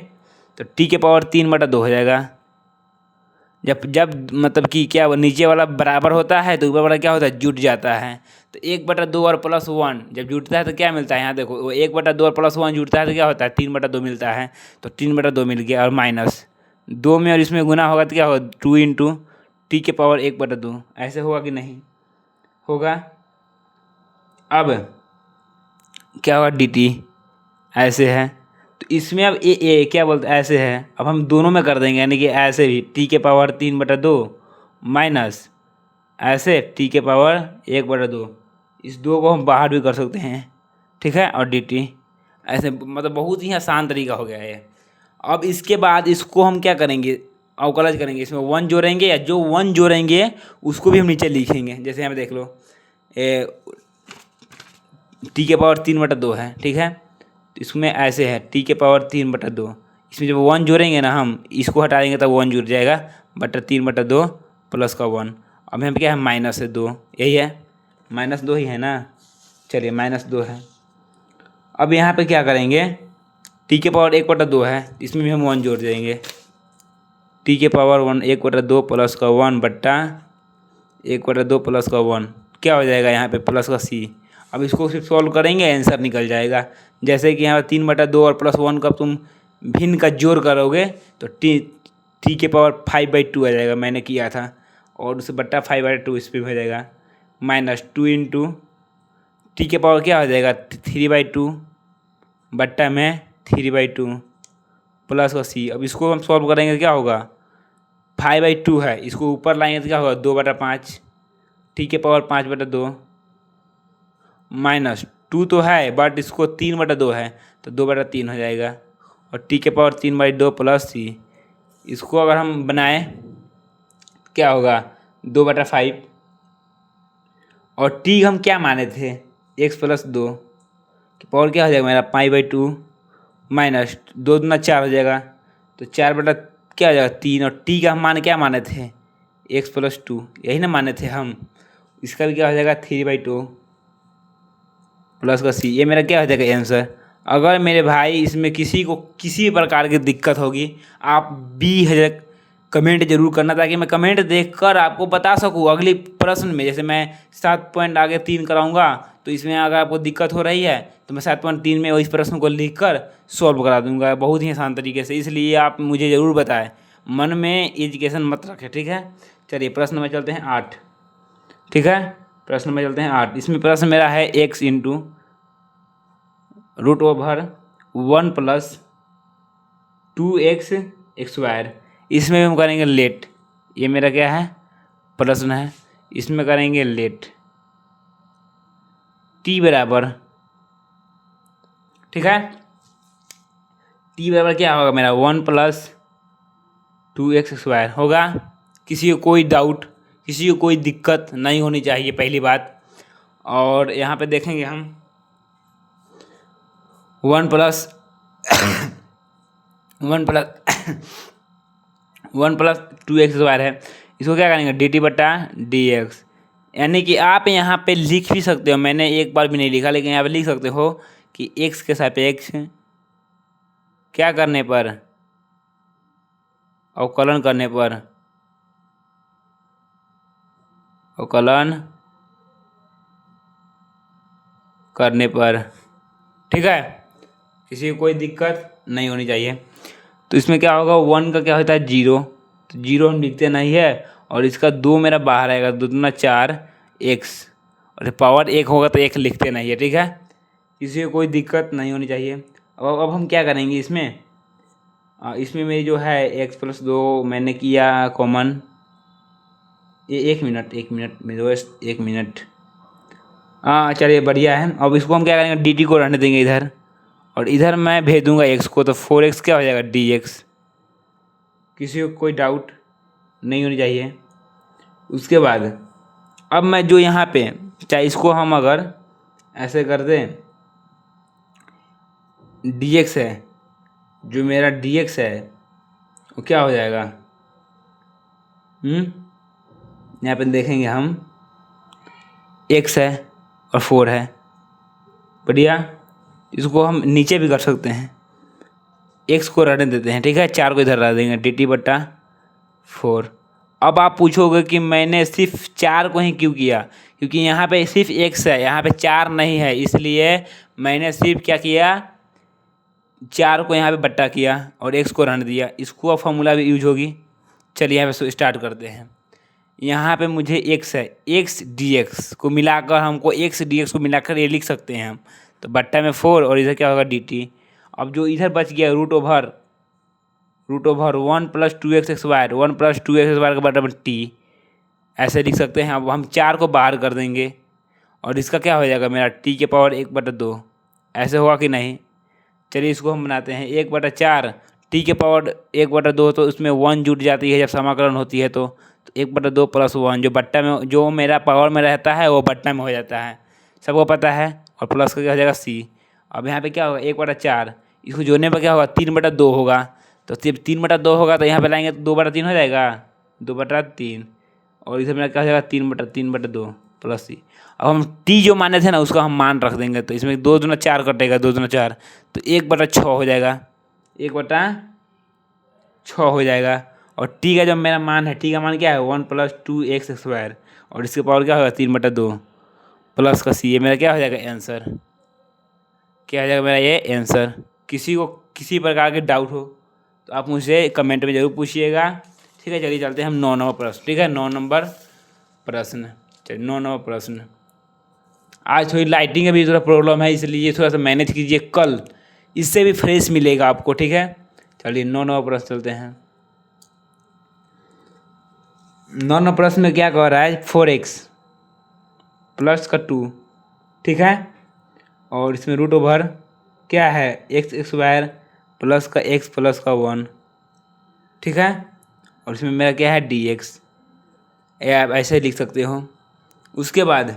तो t के पावर 3/2 हो जाएगा। जब मतलब कि क्या नीचे वाला बराबर होता है तो ऊपर वाला क्या होता है जुट जाता है। तो 1/2 और +1 जब जुटता है तो क्या मिलता है, यहाँ देखो वो 1/2 और +1 जुटता है तो क्या होता है 3/2 मिलता है, तो 3/2 मिल गया, और -2 में और इसमें गुना होगा तो क्या होगा 2 × t के पावर 1/2। ऐसे होगा कि नहीं होगा। अब क्या होगा dt ऐसे है, तो इसमें अब ए क्या बोलते हैं ऐसे है, अब हम दोनों में कर देंगे, यानी कि ऐसे भी t के पावर 3/2 माइनस ऐसे t के पावर 1/2, इस 2 को हम बाहर भी कर सकते हैं। ठीक है, और dt ऐसे, मतलब बहुत ही आसान तरीका हो गया है। अब इसके बाद इसको हम क्या करेंगे, अवकलज करेंगे, इसमें 1 जोड़ेंगे, या जो 1 जोड़ेंगे उसको भी हम नीचे लिखेंगे। जैसे यहाँ पे देख लो टी के पावर 3/2 है, ठीक है। तो इसमें ऐसे है टी के पावर 3/2, इसमें जब 1 जोड़ेंगे ना, हम इसको हटा देंगे तब 1 जुड़ जाएगा, बटा 3/2 प्लस का 1। अब यहाँ पे क्या है, माइनस है 2, यही है, -2 ही है ना, चलिए -2 है। अब यहाँ पे क्या करेंगे, टी के पावर 1/2 है, इसमें भी हम 1 जोड़ देंगे, टी के पावर 1/2 प्लस का 1 बट्टा 1/2 प्लस का 1 क्या हो जाएगा यहाँ पे, प्लस का c। अब इसको सिर्फ सॉल्व करेंगे, आंसर निकल जाएगा। जैसे कि यहाँ 3/2 और प्लस 1 का तुम भिन्न का जोड़ करोगे तो टी के पावर 5/2 आ जाएगा, मैंने किया था, और उसे बट्टा 5/2 इस पर हो जाएगा, -2 इंटू टी के पावर क्या हो जाएगा 3/2 बट्टा में 3/2 प्लस का c। अब इसको हम सॉल्व करेंगे तो क्या होगा, 5/2 है, इसको ऊपर लाएंगे तो क्या होगा 2/5, टी के पावर 5/2 -2 तो है बट इसको 3/2 है तो 2/3 हो जाएगा, और टी के पावर 3/2 प्लस c, इसको अगर हम बनाएं क्या होगा 2/5, और टी हम क्या माने थे x + 2 की पावर क्या हो जाएगा मेरा 5/2 माइनस 2 दूना 4 हो जाएगा, तो 4 बटा क्या हो जाएगा 3, और टी का हम मान क्या माने थे x + 2, यही ना माने थे हम। इसका भी क्या हो जाएगा 3/2 प्लस का c, ये मेरा क्या हो जाएगा आंसर। अगर मेरे भाई इसमें किसी को किसी भी प्रकार की दिक्कत होगी, आप 20,000 कमेंट जरूर करना, ताकि मैं कमेंट देखकर आपको बता सकूं अगली प्रश्न में। जैसे मैं 7 पॉइंट आगे 3 कराऊंगा, तो इसमें अगर आपको दिक्कत हो रही है तो मैं 7.3 में इस प्रश्न को लिखकर सॉल्व करा दूंगा बहुत ही आसान तरीके से। इसलिए आप मुझे ज़रूर बताएं, मन में एजुकेशन मत रखें, ठीक है। चलिए प्रश्न में चलते हैं 8, ठीक है। प्रश्न में चलते हैं 8। इसमें प्रश्न मेरा है x इंटू √1 + 2x² इसमें हम करेंगे लेट, ये मेरा क्या है प्रश्न है, इसमें करेंगे लेट t बराबर, ठीक है, t बराबर क्या होगा मेरा 1 + 2x² होगा। किसी को कोई डाउट, किसी को कोई दिक्कत नहीं होनी चाहिए, पहली बात। और यहाँ पे देखेंगे हम 1 + 2x² है, इसको क्या करेंगे dt/dx, यानी कि आप यहाँ पे लिख भी सकते हो, मैंने एक बार भी नहीं लिखा, लेकिन यहाँ पे लिख सकते हो कि x के सापेक्ष क्या करने पर, अवकलन करने पर, अवकलन करने पर, ठीक है, किसी को कोई दिक्कत नहीं होनी चाहिए। तो इसमें क्या होगा 1 का क्या होता है 0, तो 0 हम लिखते नहीं है, और इसका 2 मेरा बाहर आएगा, 2 दूना 4 x, और पावर 1 होगा तो 1 लिखते नहीं है, ठीक है, किसी को कोई दिक्कत नहीं होनी चाहिए। अब हम क्या करेंगे इसमें, इसमें मेरी जो है x + 2 मैंने किया कॉमन, ये 1 मिनट मेरे दोस्त, 1 मिनट, हाँ चलिए बढ़िया है। अब इसको हम क्या करेंगे dt को रहने देंगे इधर, और इधर मैं भेज दूंगा x को, तो 4x क्या हो जाएगा dx। किसी को कोई डाउट नहीं होनी चाहिए। उसके बाद अब मैं जो यहाँ पे चाहे इसको हम अगर ऐसे कर दें, dx है, जो मेरा dx है वो क्या हो जाएगा, यहाँ पे देखेंगे हम x है और 4 है, बढ़िया। इसको हम नीचे भी कर सकते हैं, x को रहने देते हैं, ठीक है, 4 को इधर रख देंगे dt/4। अब आप पूछोगे कि मैंने सिर्फ 4 को ही क्यों किया, क्योंकि यहाँ पे सिर्फ x है, यहाँ पे 4 नहीं है, इसलिए मैंने सिर्फ क्या किया 4 को यहाँ पे बट्टा किया और x को रहने दिया। इसको अब फॉर्मूला भी यूज होगी। चलिए यहाँ पे स्टार्ट करते हैं। यहाँ पे मुझे x है, x dx को मिलाकर हमको x dx को मिलाकर ये लिख सकते हैं हम, तो बट्टा में 4 और इधर क्या होगा dt। अब जो इधर बच गया √1 + 2x², 1 + 2x² का बराबर t, ऐसे लिख सकते हैं। अब हम 4 को बाहर कर देंगे और इसका क्या हो जाएगा मेरा t के पावर 1/2, ऐसे होगा कि नहीं। चलिए इसको हम बनाते हैं 1/4 t के पावर 1/2, तो उसमें 1 जुट जाती है जब समाकलन होती है, तो 1/2 + 1 जो बट्टा में, जो मेरा पावर में रहता है वो बट्टा में हो जाता है, सबको पता है। और प्लस का क्या हो जाएगा सी। अब यहाँ पे क्या होगा 1/4, इसको जोड़ने पर क्या होगा 3/2 होगा। तो सिर्फ 3/2 होगा तो यहाँ पे लाएंगे तो 2/3 हो जाएगा, 2/3। और इसमें क्या हो जाएगा 3/2 प्लस सी। अब हम टी जो माने थे ना उसका हम मान रख देंगे, तो इसमें 2 दूना 4 कटेगा, 2 दूना 4, तो 1/6 हो जाएगा, 1/6 हो जाएगा। और टी का जो मेरा मान है, टी का मान क्या है 1 + 2x², और इसके पावर क्या होगा 3/2 प्लस का सी। ये मेरा क्या हो जाएगा आंसर, क्या हो जाएगा मेरा ये आंसर। किसी को किसी प्रकार के डाउट हो तो आप मुझसे कमेंट में ज़रूर पूछिएगा। ठीक है, चलिए चलते हैं हम 9 नंबर प्रश्न। ठीक है, 9 नंबर प्रश्न। चलिए 9 नंबर प्रश्न। आज थोड़ी लाइटिंग का भी थोड़ा प्रॉब्लम है, इसलिए थोड़ा सा मैनेज कीजिए, कल इससे भी फ्रेश मिलेगा आपको। ठीक है, चलिए 9 नंबर प्रश्न चलते हैं। 9 नंबर प्रश्न में क्या कह रहा है 4x प्लस का 2। ठीक है, और इसमें रूट ओवर क्या है x² प्लस का x प्लस का 1। ठीक है, और इसमें मेरा क्या है dx, आप ऐसे ही लिख सकते हो। उसके बाद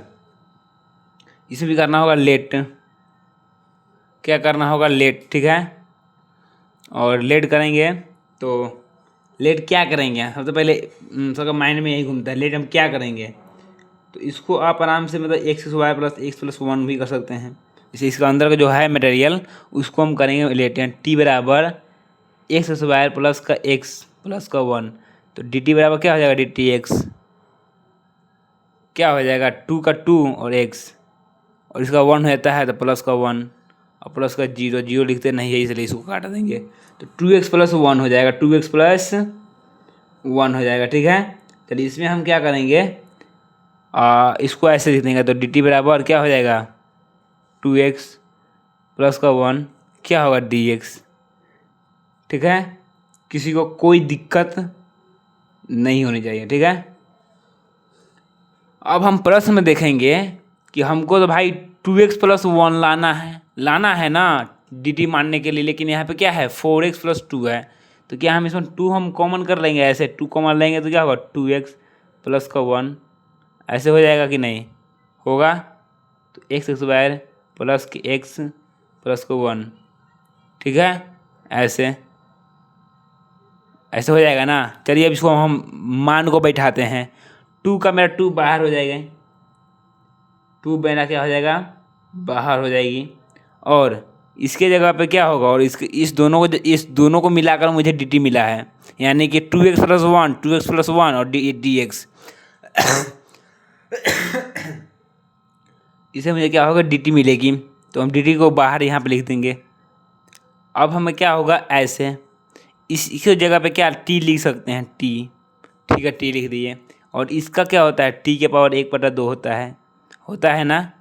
इसमें भी करना होगा लेट, क्या करना होगा लेट। ठीक है, और लेट करेंगे तो लेट क्या करेंगे सबसे पहले, सबका माइंड में यही घूमता है लेट हम क्या करेंगे। तो इसको आप आराम से मतलब x² प्लस x प्लस 1 भी कर सकते हैं। जैसे इसका अंदर का जो है मटेरियल उसको हम करेंगे लेट, t बराबर x² प्लस का x प्लस का 1। तो dt बराबर क्या हो जाएगा dtx, क्या हो जाएगा 2 का 2 और x, और इसका 1 रहता है तो प्लस का 1 और प्लस का 0, 0 लिखते नहीं है इसलिए इसको काट देंगे। तो 2x प्लस 1 हो जाएगा, 2x प्लस 1 हो जाएगा। ठीक है, चलिए इसमें हम क्या करेंगे, इसको ऐसे लिख देंगे। तो dt बराबर क्या हो जाएगा 2x प्लस का 1 क्या होगा dx। ठीक है, किसी को कोई दिक्कत नहीं होनी चाहिए। ठीक है, अब हम प्रश्न में देखेंगे कि हमको तो भाई 2x प्लस 1 लाना है ना dt मानने के लिए, लेकिन यहाँ पे क्या है 4x प्लस 2 है। तो क्या हम इसमें 2 हम कॉमन कर लेंगे, ऐसे 2 कॉमन लेंगे तो क्या होगा 2x प्लस का 1, ऐसे हो जाएगा कि नहीं होगा। तो x² प्लस कि x प्लस का 1। ठीक है, ऐसे ऐसे हो जाएगा ना। चलिए अब इसको हम मान को बैठाते हैं। 2 का मेरा 2 बाहर हो जाएगा, 2 मेरा क्या हो जाएगा बाहर हो जाएगी, और इसके जगह पे क्या होगा, और इस दोनों को मिलाकर मुझे dt मिला है, यानी कि 2x प्लस 1, 2x प्लस 1 और dx। इसे मुझे क्या होगा dt मिलेगी, तो हम dt को बाहर यहाँ पे लिख देंगे। अब हमें क्या होगा ऐसे इसकी जगह पे क्या t लिख सकते हैं t। ठीक है, t लिख दिए, और इसका क्या होता है t के पावर 1/2 होता है ना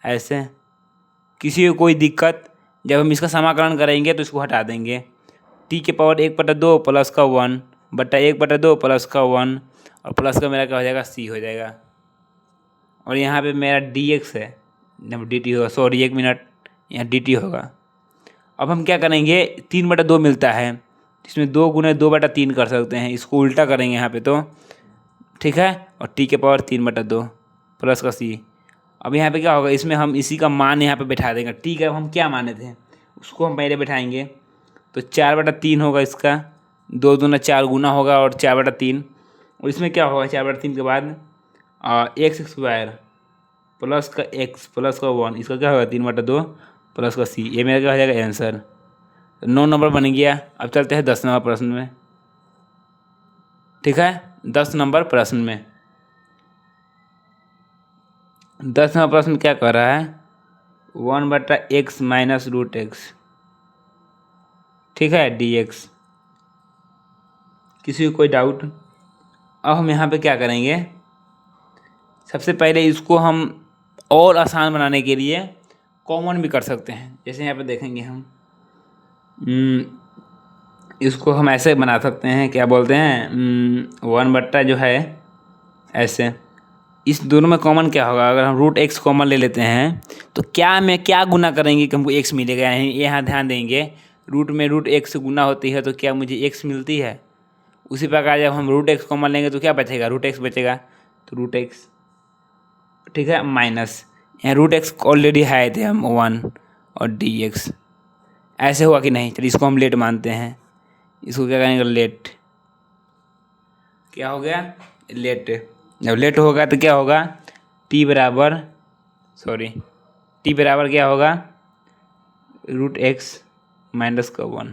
ऐसे। किसी को कोई दिक्कत, जब हम इसका समाकलन करेंगे तो इसको हटा देंगे। t के पावर 1/2 प्लस का 1 बटा 1/2 प्लस का 1, और प्लस का मेरा क्या हो जाएगा c हो जाएगा, और यहाँ पे मेरा dx है, जब dt होगा, सॉरी 1 मिनट, यहाँ dt होगा। अब हम क्या करेंगे 3/2 मिलता है, इसमें 2 गुने 2/3 कर सकते हैं, इसको उल्टा करेंगे यहाँ पे तो। ठीक है, और t के पावर 3/2 प्लस का c। अब यहाँ पे क्या होगा, इसमें हम इसी का मान यहाँ पे बैठा देंगे। ठीक है, अब हम क्या माने थे उसको हम पहले बैठाएंगे। तो 4/3 होगा इसका, 2 दूना 4 गुना होगा और 4/3, और इसमें क्या होगा 4/3 के बाद x² प्लस का x प्लस का 1, इसका क्या होगा 3/2 प्लस का c। ये मेरा क्या हो जाएगा आंसर। 9 नंबर बन गया। अब चलते हैं 10 नंबर प्रश्न में। ठीक है, 10 नंबर प्रश्न में 10 नंबर प्रश्न क्या कर रहा है 1/x माइनस √x। ठीक है, dx। किसी को कोई डाउट। अब हम यहाँ पे क्या करेंगे, सबसे पहले इसको हम और आसान बनाने के लिए कॉमन भी कर सकते हैं। जैसे यहाँ पे देखेंगे हम इसको हम ऐसे बना सकते हैं, क्या बोलते हैं 1 जो है ऐसे। इस दोनों में कॉमन क्या होगा, अगर हम √x कॉमन ले लेते हैं तो क्या गुना करेंगे कि हमको x मिलेगा। यहाँ ध्यान देंगे, रूट में √x से गुना होती है तो क्या मुझे x मिलती है। उसी प्रकार जब हम √x कॉमन लेंगे तो क्या बचेगा √x बचेगा, तो √x। ठीक है, माइनस यहाँ रूट एक्स ऑलरेडी है थे हम 1 और डी एक्स, ऐसे हुआ कि नहीं। चलिए इसको हम लेट मानते हैं। इसको क्या करेंगे लेट, क्या हो गया लेट। जब लेट होगा तो क्या होगा टी बराबर क्या होगा रूट एक्स माइनस का 1।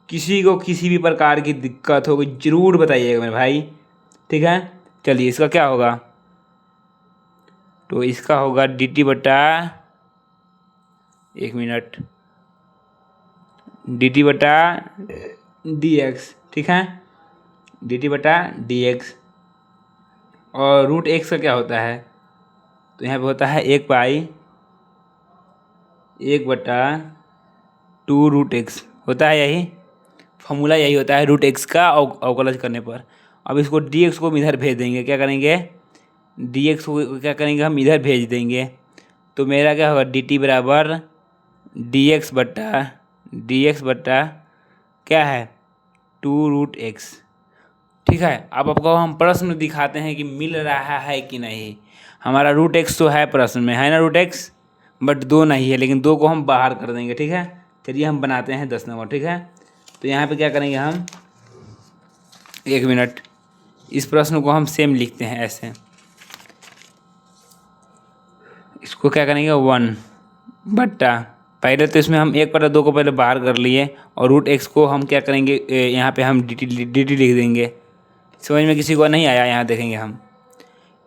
किसी को किसी भी प्रकार की दिक्कत होगी जरूर बताइएगा मेरे भाई, ठीक है। चलिए इसका क्या होगा, तो इसका होगा डी टी बटा, एक मिनट, डी टी बटा डी एक्स, ठीक है, डी टी बटा डी एक्स। और रूट एक्स का क्या होता है, तो यहाँ पे होता है 1/2 रूट एक्स होता है, यही फॉर्मूला यही होता है रूट एक्स का अवकलज करने पर। अब इसको डी एक्स को हम इधर भेज देंगे, क्या करेंगे डी एक्स को क्या करेंगे हम इधर भेज देंगे। तो मेरा क्या होगा डी टी बराबर डी एक्स बट्टा क्या है 2 रूट एक्स, ठीक है। अब आपको हम प्रश्न दिखाते हैं कि मिल रहा है कि नहीं। हमारा रूट एक्स तो है प्रश्न में, है ना रूट एक्स, बट 2 नहीं है, लेकिन 2 को हम बाहर कर देंगे, ठीक है। चलिए हम बनाते हैं 10 नंबर, ठीक है। तो यहाँ पे क्या करेंगे हम, एक मिनट, इस प्रश्न को हम सेम लिखते हैं ऐसे। इसको क्या करेंगे 1 बट्टा, पहले तो इसमें हम 1/2 को पहले बाहर कर लिए, और रूट एक्स को हम क्या करेंगे यहाँ पे हम डी टी लिख देंगे। समझ में किसी को नहीं आया, यहाँ देखेंगे हम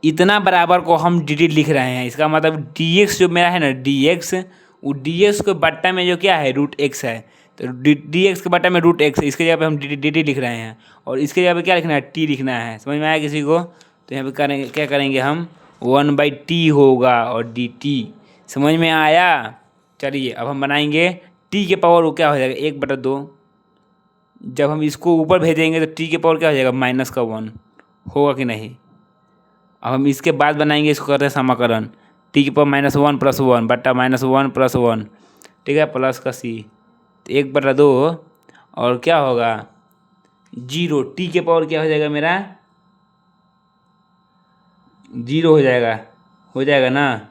इतना बराबर को हम डी टी लिख रहे हैं, इसका मतलब डी एक्स जो मेरा है ना डी एक्स, वो डी एक्स के बट्टा में जो क्या है रूट एक्स है, तो डी एक्स के बट्टा में रूट एक्स, इसके जगह पे हम डी टी लिख रहे हैं, और इसके जगह पे क्या लिखना है टी लिखना है। समझ में आया किसी को, तो यहाँ पे करेंगे क्या करेंगे हम 1/t होगा और डी टी, समझ में आया। चलिए अब हम बनाएंगे टी के पावर, वो क्या हो जाएगा 1/2। जब हम इसको ऊपर भेजेंगे तो टी के पावर क्या हो जाएगा -1 होगा कि नहीं। अब हम इसके बाद बनाएंगे, इसको करते हैं समाकलन, टी के पावर -1 + 1 बट्टा -1 + 1, ठीक है, प्लस का सी, तो 1/2 और क्या होगा 0। टी के पावर क्या हो जाएगा मेरा 0 हो जाएगा ना।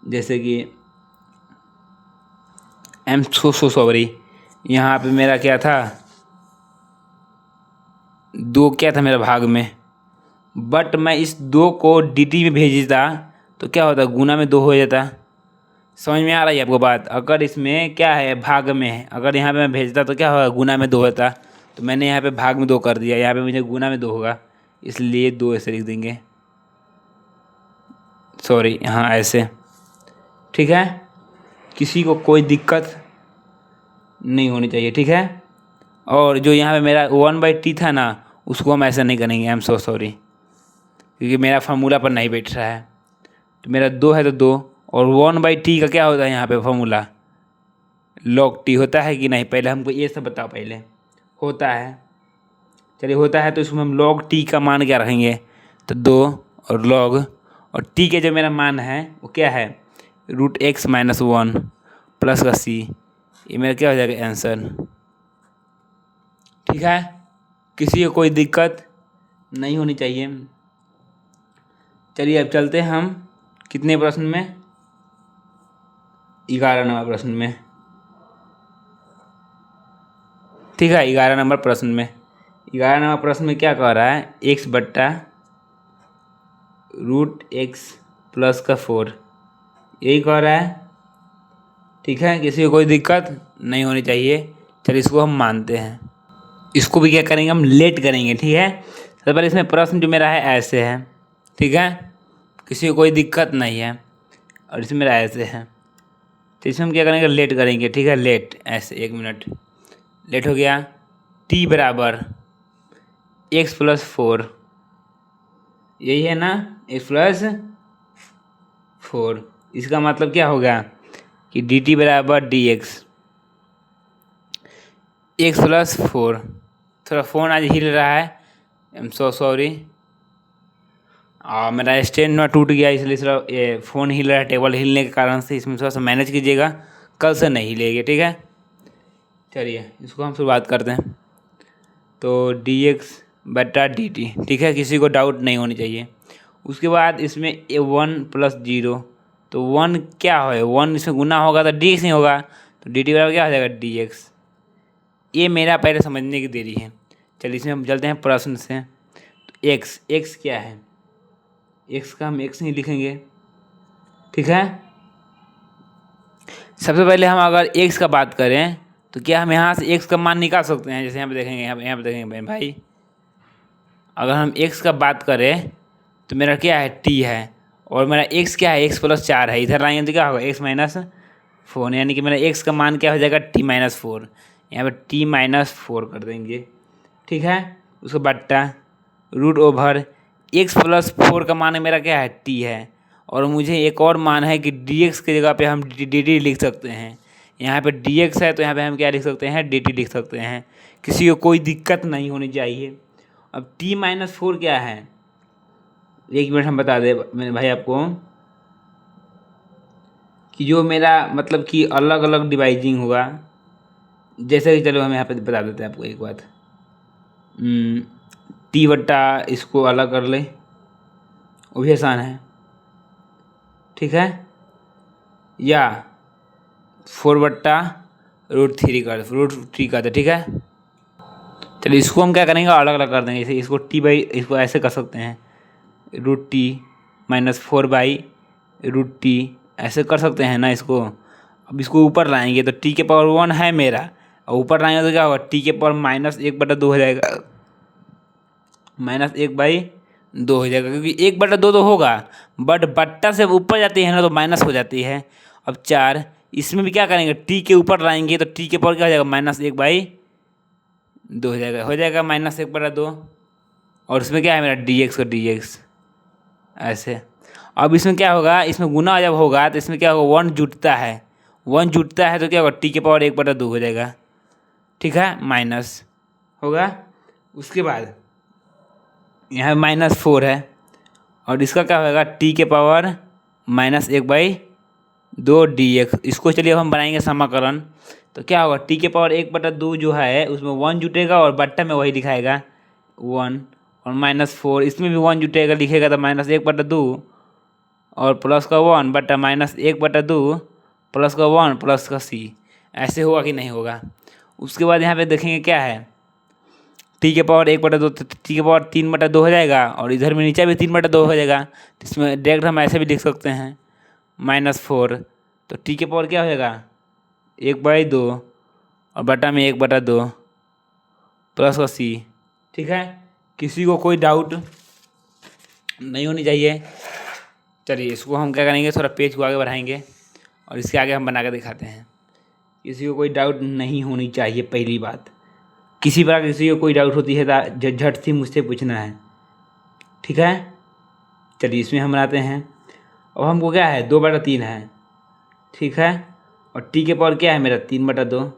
जैसे कि सॉरी, यहाँ पे मेरा क्या था 2 क्या था मेरा भाग में, बट मैं इस 2 को डी टी में भेजता तो क्या होता गुना में 2 हो जाता। समझ में आ रही है आपको बात। अगर इसमें क्या है भाग में है, अगर यहाँ पे मैं भेजता तो क्या होगा गुना में 2 होता, तो मैंने यहाँ पे भाग में 2 कर दिया, यहाँ पे मुझे गुना में 2 होगा, इसलिए 2 ऐसे लिख देंगे, सॉरी हाँ ऐसे, ठीक है। किसी को कोई दिक्कत नहीं होनी चाहिए, ठीक है। और जो यहाँ पे मेरा 1/t था ना, उसको हम ऐसा नहीं करेंगे, आई एम सो सॉरी, क्योंकि मेरा फार्मूला पर नहीं बैठ रहा है। तो मेरा 2 है तो 2, और 1/t का क्या होता है यहाँ पे फार्मूला log t होता है कि नहीं, पहले हमको ये सब बताओ। पहले होता है, चलिए होता है, तो इसमें हम log t का मान क्या रखेंगे, तो 2 और log, और t के जो मेरा मान है वो क्या है √x - 1 प्लस का c, ये मेरा क्या हो जाएगा आंसर, ठीक है। किसी को कोई दिक्कत नहीं होनी चाहिए। चलिए अब चलते हैं हम कितने प्रश्न में, 11 नंबर प्रश्न में, ठीक है। 11 नंबर प्रश्न में, 11 नंबर प्रश्न में क्या कह रहा है x/√x प्लस का 4, यही कह रहा है, ठीक है। किसी को कोई दिक्कत नहीं होनी चाहिए। चलिए इसको हम मानते हैं, इसको भी क्या करेंगे हम लेट करेंगे, ठीक है। सबसे पहले इसमें प्रश्न जो मेरा है ऐसे है, ठीक है, किसी को कोई दिक्कत नहीं है, और इसमें मेरा ऐसे है, तो इसमें हम क्या करेंगे लेट करेंगे, ठीक है। लेट ऐसे, एक मिनट, लेट हो गया, t बराबर x + 4, यही है ना x + 4, इसका मतलब क्या होगा कि dt बराबर dx, x + 4, थोड़ा फ़ोन आज हिल रहा है, आई एम सो सॉरी, मेरा स्टैंड ना टूट गया, इसलिए थोड़ा ये फ़ोन हिल रहा है, टेबल हिलने के कारण से, इसमें थोड़ा सा मैनेज कीजिएगा, कल से नहीं हिलेगी, ठीक है। चलिए इसको हम शुरुआत करते हैं। तो dx/dt, ठीक है, किसी को डाउट नहीं होनी चाहिए। उसके बाद इसमें 1+0, तो 1 क्या है, 1 इसमें गुना होगा तो dx नहीं होगा, तो dt बराबर क्या हो जाएगा dx। ये मेरा पहले समझने की देरी है। चलिए इसमें हम चलते हैं प्रश्न से। तो x क्या है, x का हम x नहीं लिखेंगे, ठीक है। सबसे पहले हम अगर x का बात करें तो क्या हम यहाँ से x का मान निकाल सकते हैं। जैसे यहाँ पे देखेंगे, यहाँ पे देखेंगे भाई, अगर हम x का बात करें तो मेरा क्या है t है, और मेरा x क्या है x+4 है। इधर लाएंगे तो क्या होगा x-4, यानी कि मेरा x का मान क्या हो जाएगा t-4। यहाँ पे t-4 कर देंगे, ठीक है। उसके बट्टा √x+4 का मान मेरा क्या है t है, और मुझे एक और मान है कि dx की जगह पे हम dt लिख सकते हैं। यहाँ पे dx है तो यहाँ पे हम क्या लिख सकते हैं dt लिख सकते हैं, किसी को कोई दिक्कत नहीं होनी चाहिए। अब t-4 क्या है, 1 मिनट हम बता दे मेरे भाई आपको, कि जो मेरा मतलब कि अलग अलग डिवाइजिंग होगा। जैसे कि चलो हम यहाँ पे बता देते हैं आपको एक बात, t बट्टा इसको अलग कर ले, वो भी आसान है, ठीक है, या 4/√3 कर दे, ठीक है। चलिए इसको हम क्या करेंगे अलग अलग कर देंगे। जैसे इसको इसको ऐसे कर सकते हैं √t-4/√t, ऐसे कर सकते हैं ना इसको। अब इसको ऊपर लाएंगे तो t⁻1 है मेरा, और ऊपर लाएंगे तो क्या होगा t⁻−1/2 हो जाएगा, -1/2 हो जाएगा, क्योंकि 1/2 तो होगा, बट बट्टा से ऊपर जाती है ना तो माइनस हो जाती है। अब 4, इसमें भी क्या करेंगे t के ऊपर लाएंगे तो t के पावर क्या हो जाएगा -1/2 हो जाएगा -1/2, और इसमें क्या है मेरा dx का dx ऐसे। अब इसमें क्या होगा, इसमें गुना जब होगा तो इसमें क्या होगा 1 जुटता है, 1 जुटता है तो क्या होगा t के पावर 1/2 हो जाएगा, ठीक है, माइनस होगा। उसके बाद यहाँ -4 है, और इसका क्या होगा t के पावर -1/2 dx। इसको चलिए अब हम बनाएंगे समाकलन, तो क्या होगा t के पावर 1/2 जो है उसमें 1 जुटेगा, और बट्टा में वही दिखाएगा 1, और -4 इसमें भी 1 जुटेगा, लिखेगा तो -1/2, और प्लस का 1 बट्टा -1/2 प्लस का 1 प्लस का c। ऐसे होगा कि नहीं होगा। उसके बाद यहाँ पे देखेंगे क्या है t के पावर 1/2, t के पावर 3/2 हो जाएगा, और इधर में नीचे भी 3/2 हो जाएगा, तो इसमें डायरेक्ट हम ऐसे भी लिख सकते हैं -4, तो t के पावर क्या हो जाएगा 1/2, और बटा में 1/2 प्लस का c, ठीक है। किसी को कोई डाउट नहीं होनी चाहिए। चलिए इसको हम क्या करेंगे, थोड़ा पेज को आगे बढ़ाएंगे और इसके आगे हम बना कर दिखाते हैं। किसी को कोई डाउट नहीं होनी चाहिए, पहली बात। किसी प्रकार किसी को कोई डाउट होती है तो झट से मुझसे पूछना है, ठीक है। चलिए इसमें हम बनाते हैं। अब हमको क्या है 2/3 है, ठीक है, और t के पावर क्या है मेरा 3/2,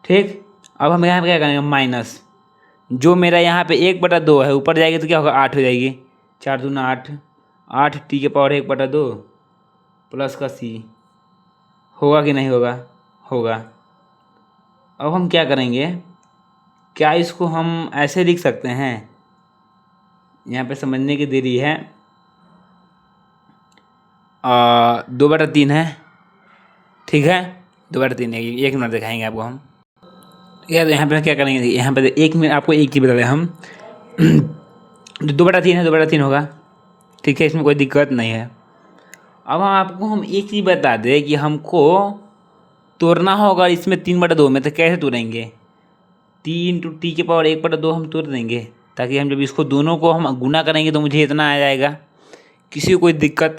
ठीक। अब हम यहाँ पे क्या करेंगे माइनस, जो मेरा यहाँ पे 1/2 है ऊपर जाएगी तो क्या होगा 8 हो जाएगी, 4 दूना 8, 8 t के पावर 1/2 प्लस का c, होगा कि नहीं होगा, होगा। अब हम क्या करेंगे, क्या इसको हम ऐसे लिख सकते हैं, यहाँ पे समझने की देरी है। 2/3 है, ठीक है, 2/3 है, 1 मिनट दिखाएंगे आपको हम, ठीक है। तो यहाँ पे क्या करेंगे, यहाँ पे 1 मिनट आपको एक चीज़ बता दें हम 2/3 है, 2/3 होगा, ठीक है, इसमें कोई दिक्कत नहीं है। अब हम एक चीज़ बता दें कि हमको तोड़ना होगा इसमें 3/2 में, तो कैसे तोड़ेंगे, 3 × t के पावर 1/2 हम तोड़ देंगे, ताकि हम जब इसको दोनों को हम गुना करेंगे तो मुझे इतना आ जाएगा। किसी को कोई दिक्कत,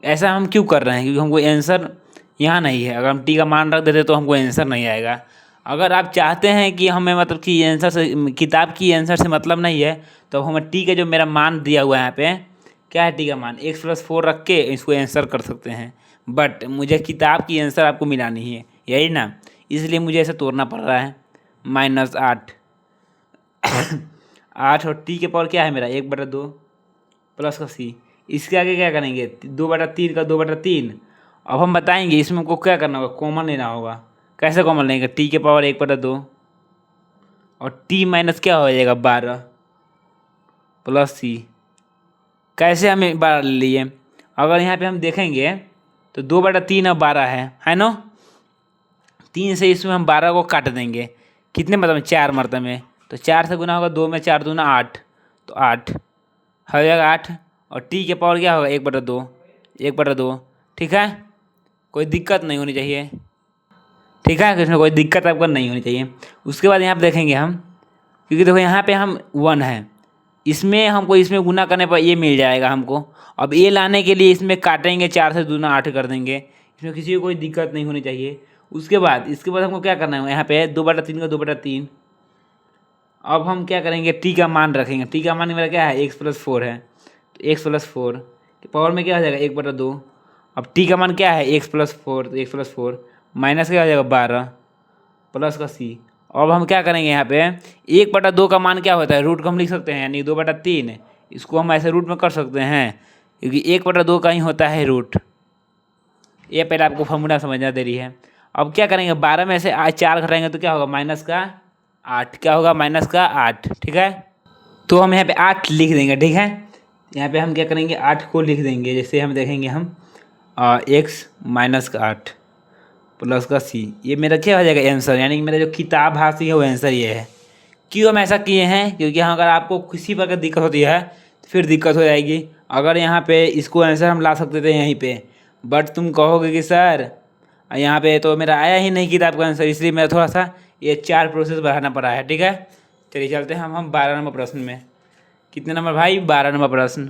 ऐसा हम क्यों कर रहे हैं, क्योंकि हमको आंसर यहाँ नहीं है। अगर हम t का मान रख देते तो हमको आंसर नहीं आएगा। अगर आप चाहते हैं कि हमें मतलब कि आंसर से, किताब की आंसर से मतलब नहीं है, तो हमें t का जो मेरा मान दिया हुआ है यहाँ पे क्या है, t का मान x+4 रख के इसको आंसर कर सकते हैं, बट मुझे किताब की आंसर आपको मिलानी है, यही ना, इसलिए मुझे ऐसा तोड़ना पड़ रहा है। -8 8, और t के पावर क्या है मेरा 1/2 प्लस का c। इसके आगे क्या करेंगे 2/3 का 2/3। अब हम बताएंगे इसमें हमको क्या करना होगा, कॉमन लेना होगा। कैसे कॉमन लेंगे, t के पावर 1/2 और t माइनस क्या हो जाएगा 12 प्लस c, कैसे हमें 12 ले लिए, अगर यहाँ पे हम देखेंगे तो 2/3 अब 12 है ना। 3 से इसमें हम 12 को काट देंगे, कितने मतलब 4 मरतबे में, तो 4 से गुना होगा, 2 में 4 दूना 8, तो 8 हो जाएगा 8। और टी के पावर क्या होगा 1/2, 1/2। ठीक है, कोई दिक्कत नहीं होनी चाहिए। ठीक है, इसमें कोई दिक्कत आपको नहीं होनी चाहिए। उसके बाद यहाँ पे देखेंगे हम, क्योंकि देखो यहाँ पे हम 1 है, इसमें हमको इसमें गुना करने पर ये मिल जाएगा हमको। अब ये लाने के लिए इसमें काटेंगे, 4 से दूना 8 कर देंगे, इसमें किसी को कोई दिक्कत नहीं होनी चाहिए। उसके बाद इसके बाद हमको क्या करना है, यहाँ पे 2/3 का 2/3। अब हम क्या करेंगे, टी का मान रखेंगे। टी का मान मेरा क्या है, x+4 है, तो x+4 के पावर में क्या हो जाएगा 1/2। अब टी का मान क्या है x+4, तो x+4 माइनस क्या हो जाएगा 12 प्लस का c। अब हम क्या करेंगे, यहाँ पे 1/2 का मान क्या होता है, रूट को हम लिख सकते हैं, यानी 2/3। इसको हम ऐसे रूट में कर सकते हैं, क्योंकि 1/2 का ही होता है रूट। ये पहले आपको फॉर्मूला समझना दे रही है। अब क्या करेंगे, 12 में से 4 घटाएंगे तो क्या होगा -8, क्या होगा -8। ठीक है, तो हम यहाँ पे 8 लिख देंगे। ठीक है, यहाँ पे हम क्या करेंगे, 8 को लिख देंगे। जैसे हम देखेंगे हम x -8 प्लस का c, ये मेरा क्या हो जाएगा आंसर, यानी कि मेरा जो किताब हासिल है वो आंसर ये है। क्यों हम ऐसा किए हैं, क्योंकि हाँ अगर आपको किसी प्रकार दिक्कत होती है तो फिर दिक्कत हो जाएगी। अगर यहाँ पे इसको आंसर हम ला सकते थे यहीं पे, बट तुम कहोगे कि सर यहाँ पे तो मेरा आया ही नहीं किताब का आंसर, इसलिए मेरा थोड़ा सा ये 4 प्रोसेस बढ़ाना पड़ा है। ठीक है, चलिए चलते हैं हम 12 नंबर प्रश्न में। कितने नंबर भाई, 12 नंबर प्रश्न।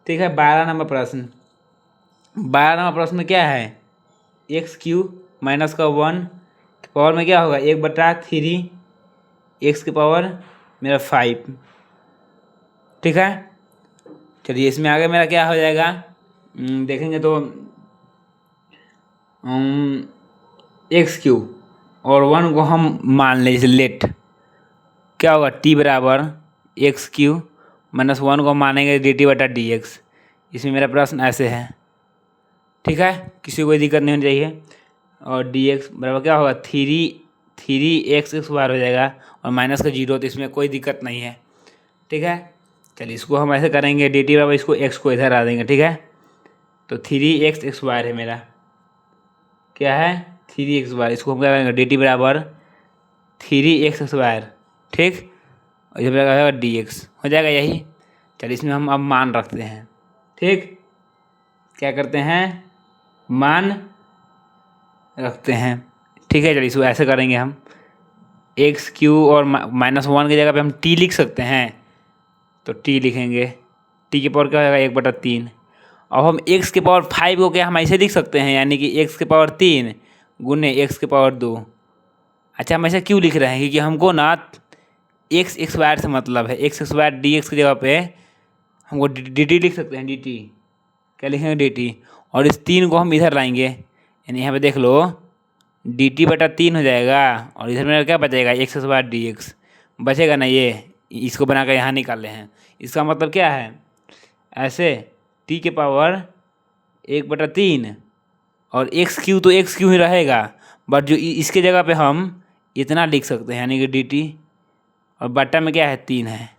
ठीक है, 12 नंबर प्रश्न। 12 नंबर प्रश्न में क्या है, x³ माइनस का 1 के पावर में क्या होगा 1/3 x के पावर मेरा 5। ठीक है, चलिए इसमें आगे मेरा क्या हो जाएगा, देखेंगे तो x³ और 1 को हम मान लें जैसे लेट, क्या होगा t बराबर x³ माइनस 1 को मानेंगे dt/dx। इसमें मेरा प्रश्न ऐसे है। ठीक है, किसी को कोई दिक्कत नहीं होनी चाहिए। और dx बराबर क्या होगा 3x बार हो जाएगा, और माइनस का 0, तो इसमें कोई दिक्कत नहीं है। ठीक है, चलिए इसको हम ऐसे करेंगे, dt बराबर इसको x को इधर आ देंगे। ठीक है, तो 3x है मेरा, क्या है 3x, इसको हम क्या करेंगे dt बराबर 3x²। ठीक, और इधर मेरा dx हो जाएगा यही। चलिए इसमें हम अब मान रखते हैं। ठीक, क्या करते हैं, मान रखते हैं। ठीक है, चलिए इसको ऐसे करेंगे हम, x³ और -1 की जगह पे हम t लिख सकते हैं, तो t लिखेंगे। t के पावर क्या हो जाएगा 1/3। अब हम x के पावर 5 को क्या हम ऐसे लिख सकते हैं, यानी कि x के पावर 3 गुने x के पावर 2। अच्छा, हम ऐसा क्यों लिख रहे हैं, क्योंकि हमको ना x² से मतलब है, x² dx की जगह पे हमको dt लिख सकते हैं, dt क्या लिखेंगे dt, और इस 3 को हम इधर लाएंगे, यानी यहाँ पे देख लो dt/3 हो जाएगा, और इधर मेरा क्या बचेगा x² dx बचेगा ना, ये इसको बना कर यहाँ निकाले हैं। इसका मतलब क्या है, ऐसे t के पावर 1/3 और x³ तो x³ ही रहेगा, बट जो इसके जगह पे हम इतना लिख सकते हैं, यानी कि dt, और बट्टा में क्या है 3 है,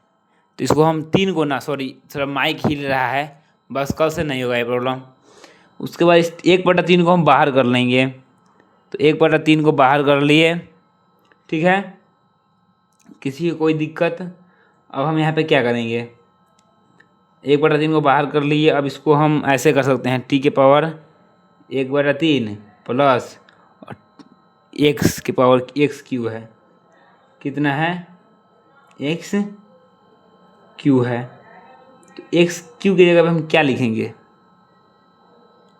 तो इसको हम 3 को ना, सॉरी थोड़ा माइक हिल रहा है, बस कल से नहीं होगा ये प्रॉब्लम। उसके बाद इस 1/3 को हम बाहर कर लेंगे, तो 1/3 को बाहर कर लिए। ठीक है, किसी को कोई दिक्कत। अब हम यहाँ पे क्या करेंगे, 1/3 को बाहर कर लिए। अब इसको हम ऐसे कर सकते हैं, t के पावर 1/3 प्लस x के पावर x³ है, कितना है x³ है, तो x³ की जगह पे हम क्या लिखेंगे,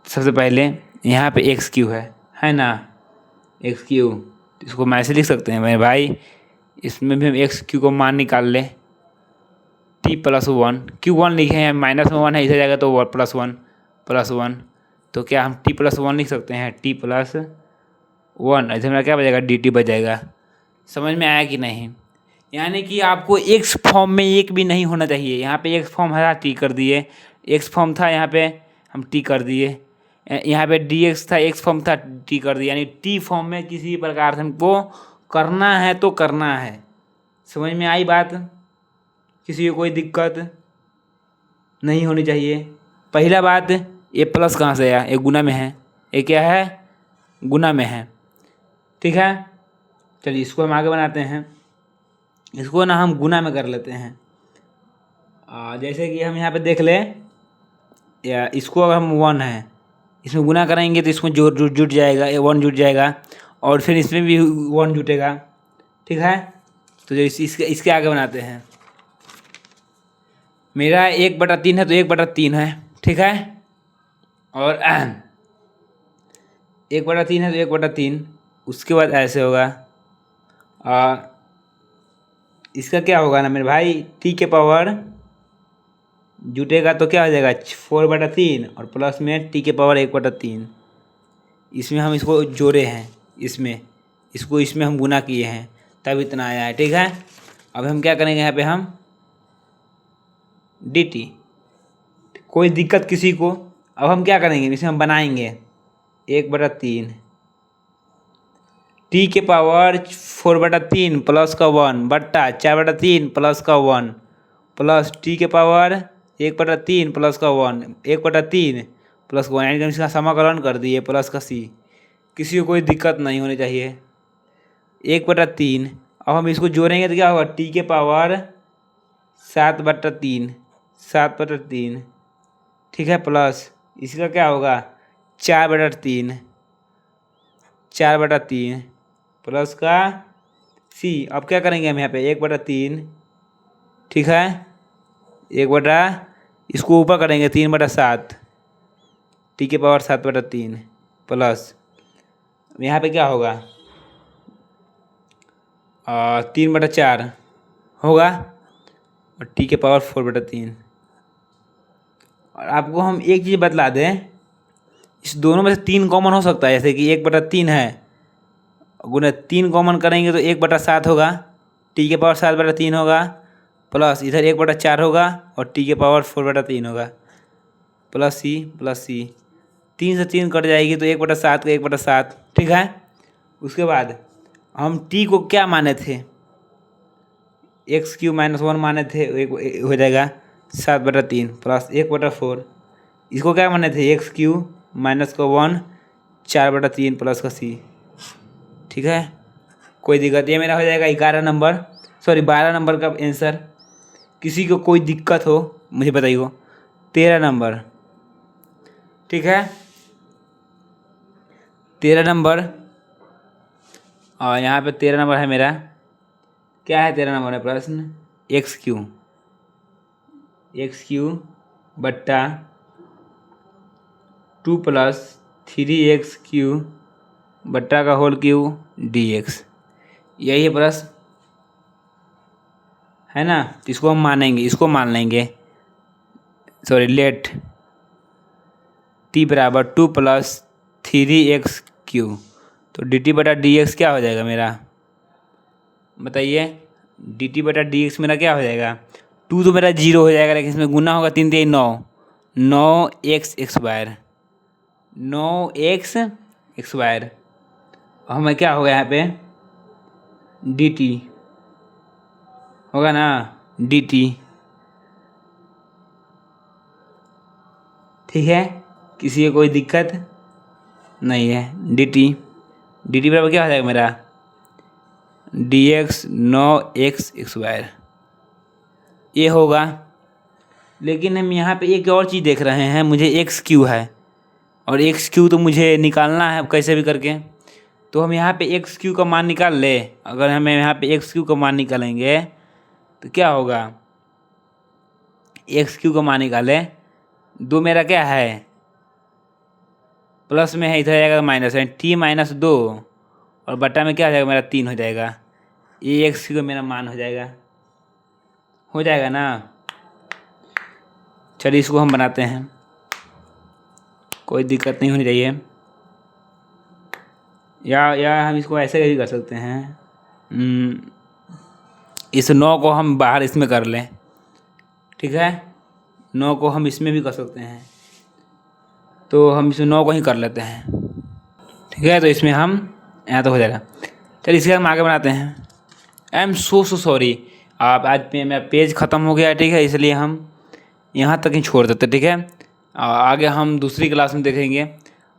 सबसे पहले यहाँ पे x³ है ना, x³, तो इसको मैं ऐसे लिख सकते हैं मेरे भाई, इसमें भी हम x³ को मान निकाल ले, t+1 q1 लिखे हैं, माइनस में 1 है इधर जाएगा तो +1, तो क्या हम t+1 लिख सकते हैं, t+1, इधर मेरा क्या बचेगा dt बच जाएगा। समझ में आया कि नहीं, यानी कि आपको x फॉर्म में एक भी नहीं होना चाहिए। यहाँ पे x फॉर्म था t कर दिए, x फॉर्म था यहाँ पे हम t कर दिए, यहाँ पे dx था x फॉर्म था t कर दिया, यानी t फॉर्म में किसी प्रकार से हमको करना है तो करना है। समझ में आई बात, किसी को कोई दिक्कत। नहीं होनी चाहिए। पहला बात, ये प्लस कहाँ से आया, ये गुना में है, ये क्या है, गुना में है। ठीक है, चलिए इसको हम आगे बनाते हैं। इसको ना हम गुना में कर लेते हैं। जैसे कि हम यहाँ पे देख लें, या इसको अगर हम 1 है, इसमें गुना करेंगे तो इसमें जुट जाएगा, ये 1 जुट जाएगा, और फिर इसमें भी 1 जुटेगा। ठीक है, तो जो इसके आगे बनाते हैं। मेरा 1/3 है तो 1/3 है। ठीक है, और 1/3 है तो 1/3, उसके बाद ऐसे होगा। इसका क्या होगा ना मेरे भाई, t के पावर जुटेगा तो क्या हो जाएगा 4/3, और प्लस में t के पावर 1/3। इसमें हम इसको जोड़े हैं, इसमें हम गुना किए हैं, तब इतना आया है। ठीक है, अब हम क्या करेंगे यहाँ पे, हम dt, कोई दिक्कत किसी को। अब हम क्या करेंगे, इसमें हम बनाएंगे 1/3 t के पावर 4/3 प्लस का 1 बट्टा 4/3 प्लस का 1 प्लस t के पावर 1/3 प्लस का 1 1/3 प्लस का 1, यानी कि हम इसका समाकलन कर दिए प्लस का c। किसी को कोई दिक्कत नहीं होनी चाहिए। 1/3, अब हम इसको जोड़ेंगे तो क्या होगा, t के पावर 7/3। ठीक है, प्लस इसका क्या होगा 4/3 प्लस का c। अब क्या करेंगे हम यहाँ पे 1/3, ठीक है, इसको ऊपर करेंगे 3/7, t के पावर 7/3 प्लस यहाँ पे क्या होगा 3/4 होगा, और t के पावर 4/3। और आपको हम एक चीज़ बतला दें, इस दोनों में से 3 कॉमन हो सकता है। जैसे कि 1/3 है, गुना 3 कॉमन करेंगे तो 1/7 होगा, t के पावर 7/3 होगा, प्लस इधर 1/4 होगा, और t के पावर 4/3 होगा, प्लस c 3 से 3 कट जाएगी तो 1/7 का 1/7। ठीक है, उसके बाद हम t को क्या माने थे, x³ - 1 माने थे, हो जाएगा 7/3 प्लस 1/4। इसको क्या माने थे, x³ - 1 4/3 प्लस का c। ठीक है, कोई दिक्कत, ये मेरा हो जाएगा 12 नंबर का आंसर। किसी को कोई दिक्कत हो मुझे बताइए। 13 नंबर, ठीक है, 13 नंबर, और यहाँ पे 13 नंबर है मेरा। क्या है 13 नंबर है प्रश्न, x³ बट्टा 2 प्लस 3x³ बट्टा का होल क्यूब dx, यही है प्रश्न, है ना। इसको हम मानेंगे, इसको मान लेंगे, सॉरी, लेट t बराबर 2 प्लस 3x³ तो dt/dx क्या हो जाएगा मेरा, बताइए। dt/dx मेरा क्या हो जाएगा, 2 तो मेरा 0 हो जाएगा, लेकिन इसमें गुना होगा 3 3 9x², 9x²। हमें क्या होगा यहाँ पे dt होगा ना, dt। ठीक है, किसी को कोई दिक्कत नहीं है। dt बराबर क्या हो जाएगा मेरा, dx 9x², ये होगा। लेकिन हम यहाँ पे एक और चीज़ देख रहे हैं, मुझे x³ है, और x³ तो मुझे निकालना है कैसे भी करके। तो हम यहाँ पे x³ का मान निकाल ले। अगर हमें यहाँ पे x³ का मान निकालेंगे तो क्या होगा, x³ का मान निकाले, 2 मेरा क्या है प्लस में है, इधर जाएगा माइनस है, t - 2 और बट्टा में क्या हो जाएगा मेरा 3 हो जाएगा, ये x³ मेरा मान हो जाएगा ना। चलिए इसको हम बनाते हैं, कोई दिक्कत नहीं होनी चाहिए। या हम इसको ऐसे भी कर सकते हैं, इस 9 को हम बाहर इसमें कर लें। ठीक है, 9 को हम इसमें भी कर सकते हैं, तो हम इस 9 को ही कर लेते हैं। ठीक है, तो इसमें हम यहाँ तो हो जाएगा। चलिए इसके हम आगे बनाते हैं। आई एम सो सॉरी, आप आज पे मेरा पेज ख़त्म हो गया। ठीक है, इसलिए हम यहाँ तक ही छोड़ देते, ठीक है। आगे हम दूसरी क्लास में देखेंगे।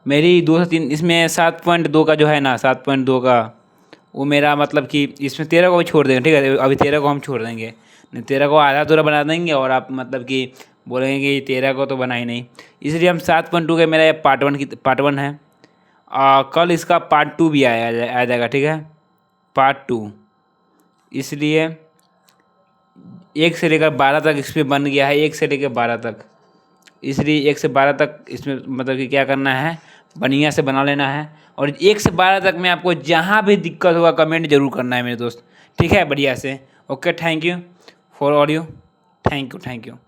मेरी 2 से 3 इसमें 7.2 का जो है ना, 7.2 का वो मेरा मतलब कि इसमें 13 को भी छोड़ देंगे, ठीक है। अभी 13 को हम छोड़ देंगे, नहीं 13 को आधा अधूरा बना देंगे और आप मतलब कि बोलेंगे कि 13 को तो बना ही नहीं, इसलिए हम 7.2 का मेरा ये पार्ट वन है। कल इसका पार्ट 2 भी आ जाएगा, ठीक है, पार्ट 2। इसलिए 1 से लेकर 12 तक इसमें बन गया है, 1 से लेकर 12 तक। इसलिए 1 से 12 तक इसमें मतलब कि क्या करना है, बढ़िया से बना लेना है। और 1 से 12 तक में आपको जहाँ भी दिक्कत होगा कमेंट जरूर करना है मेरे दोस्त, ठीक है, बढ़िया से। Okay, thank you for audio, thank you.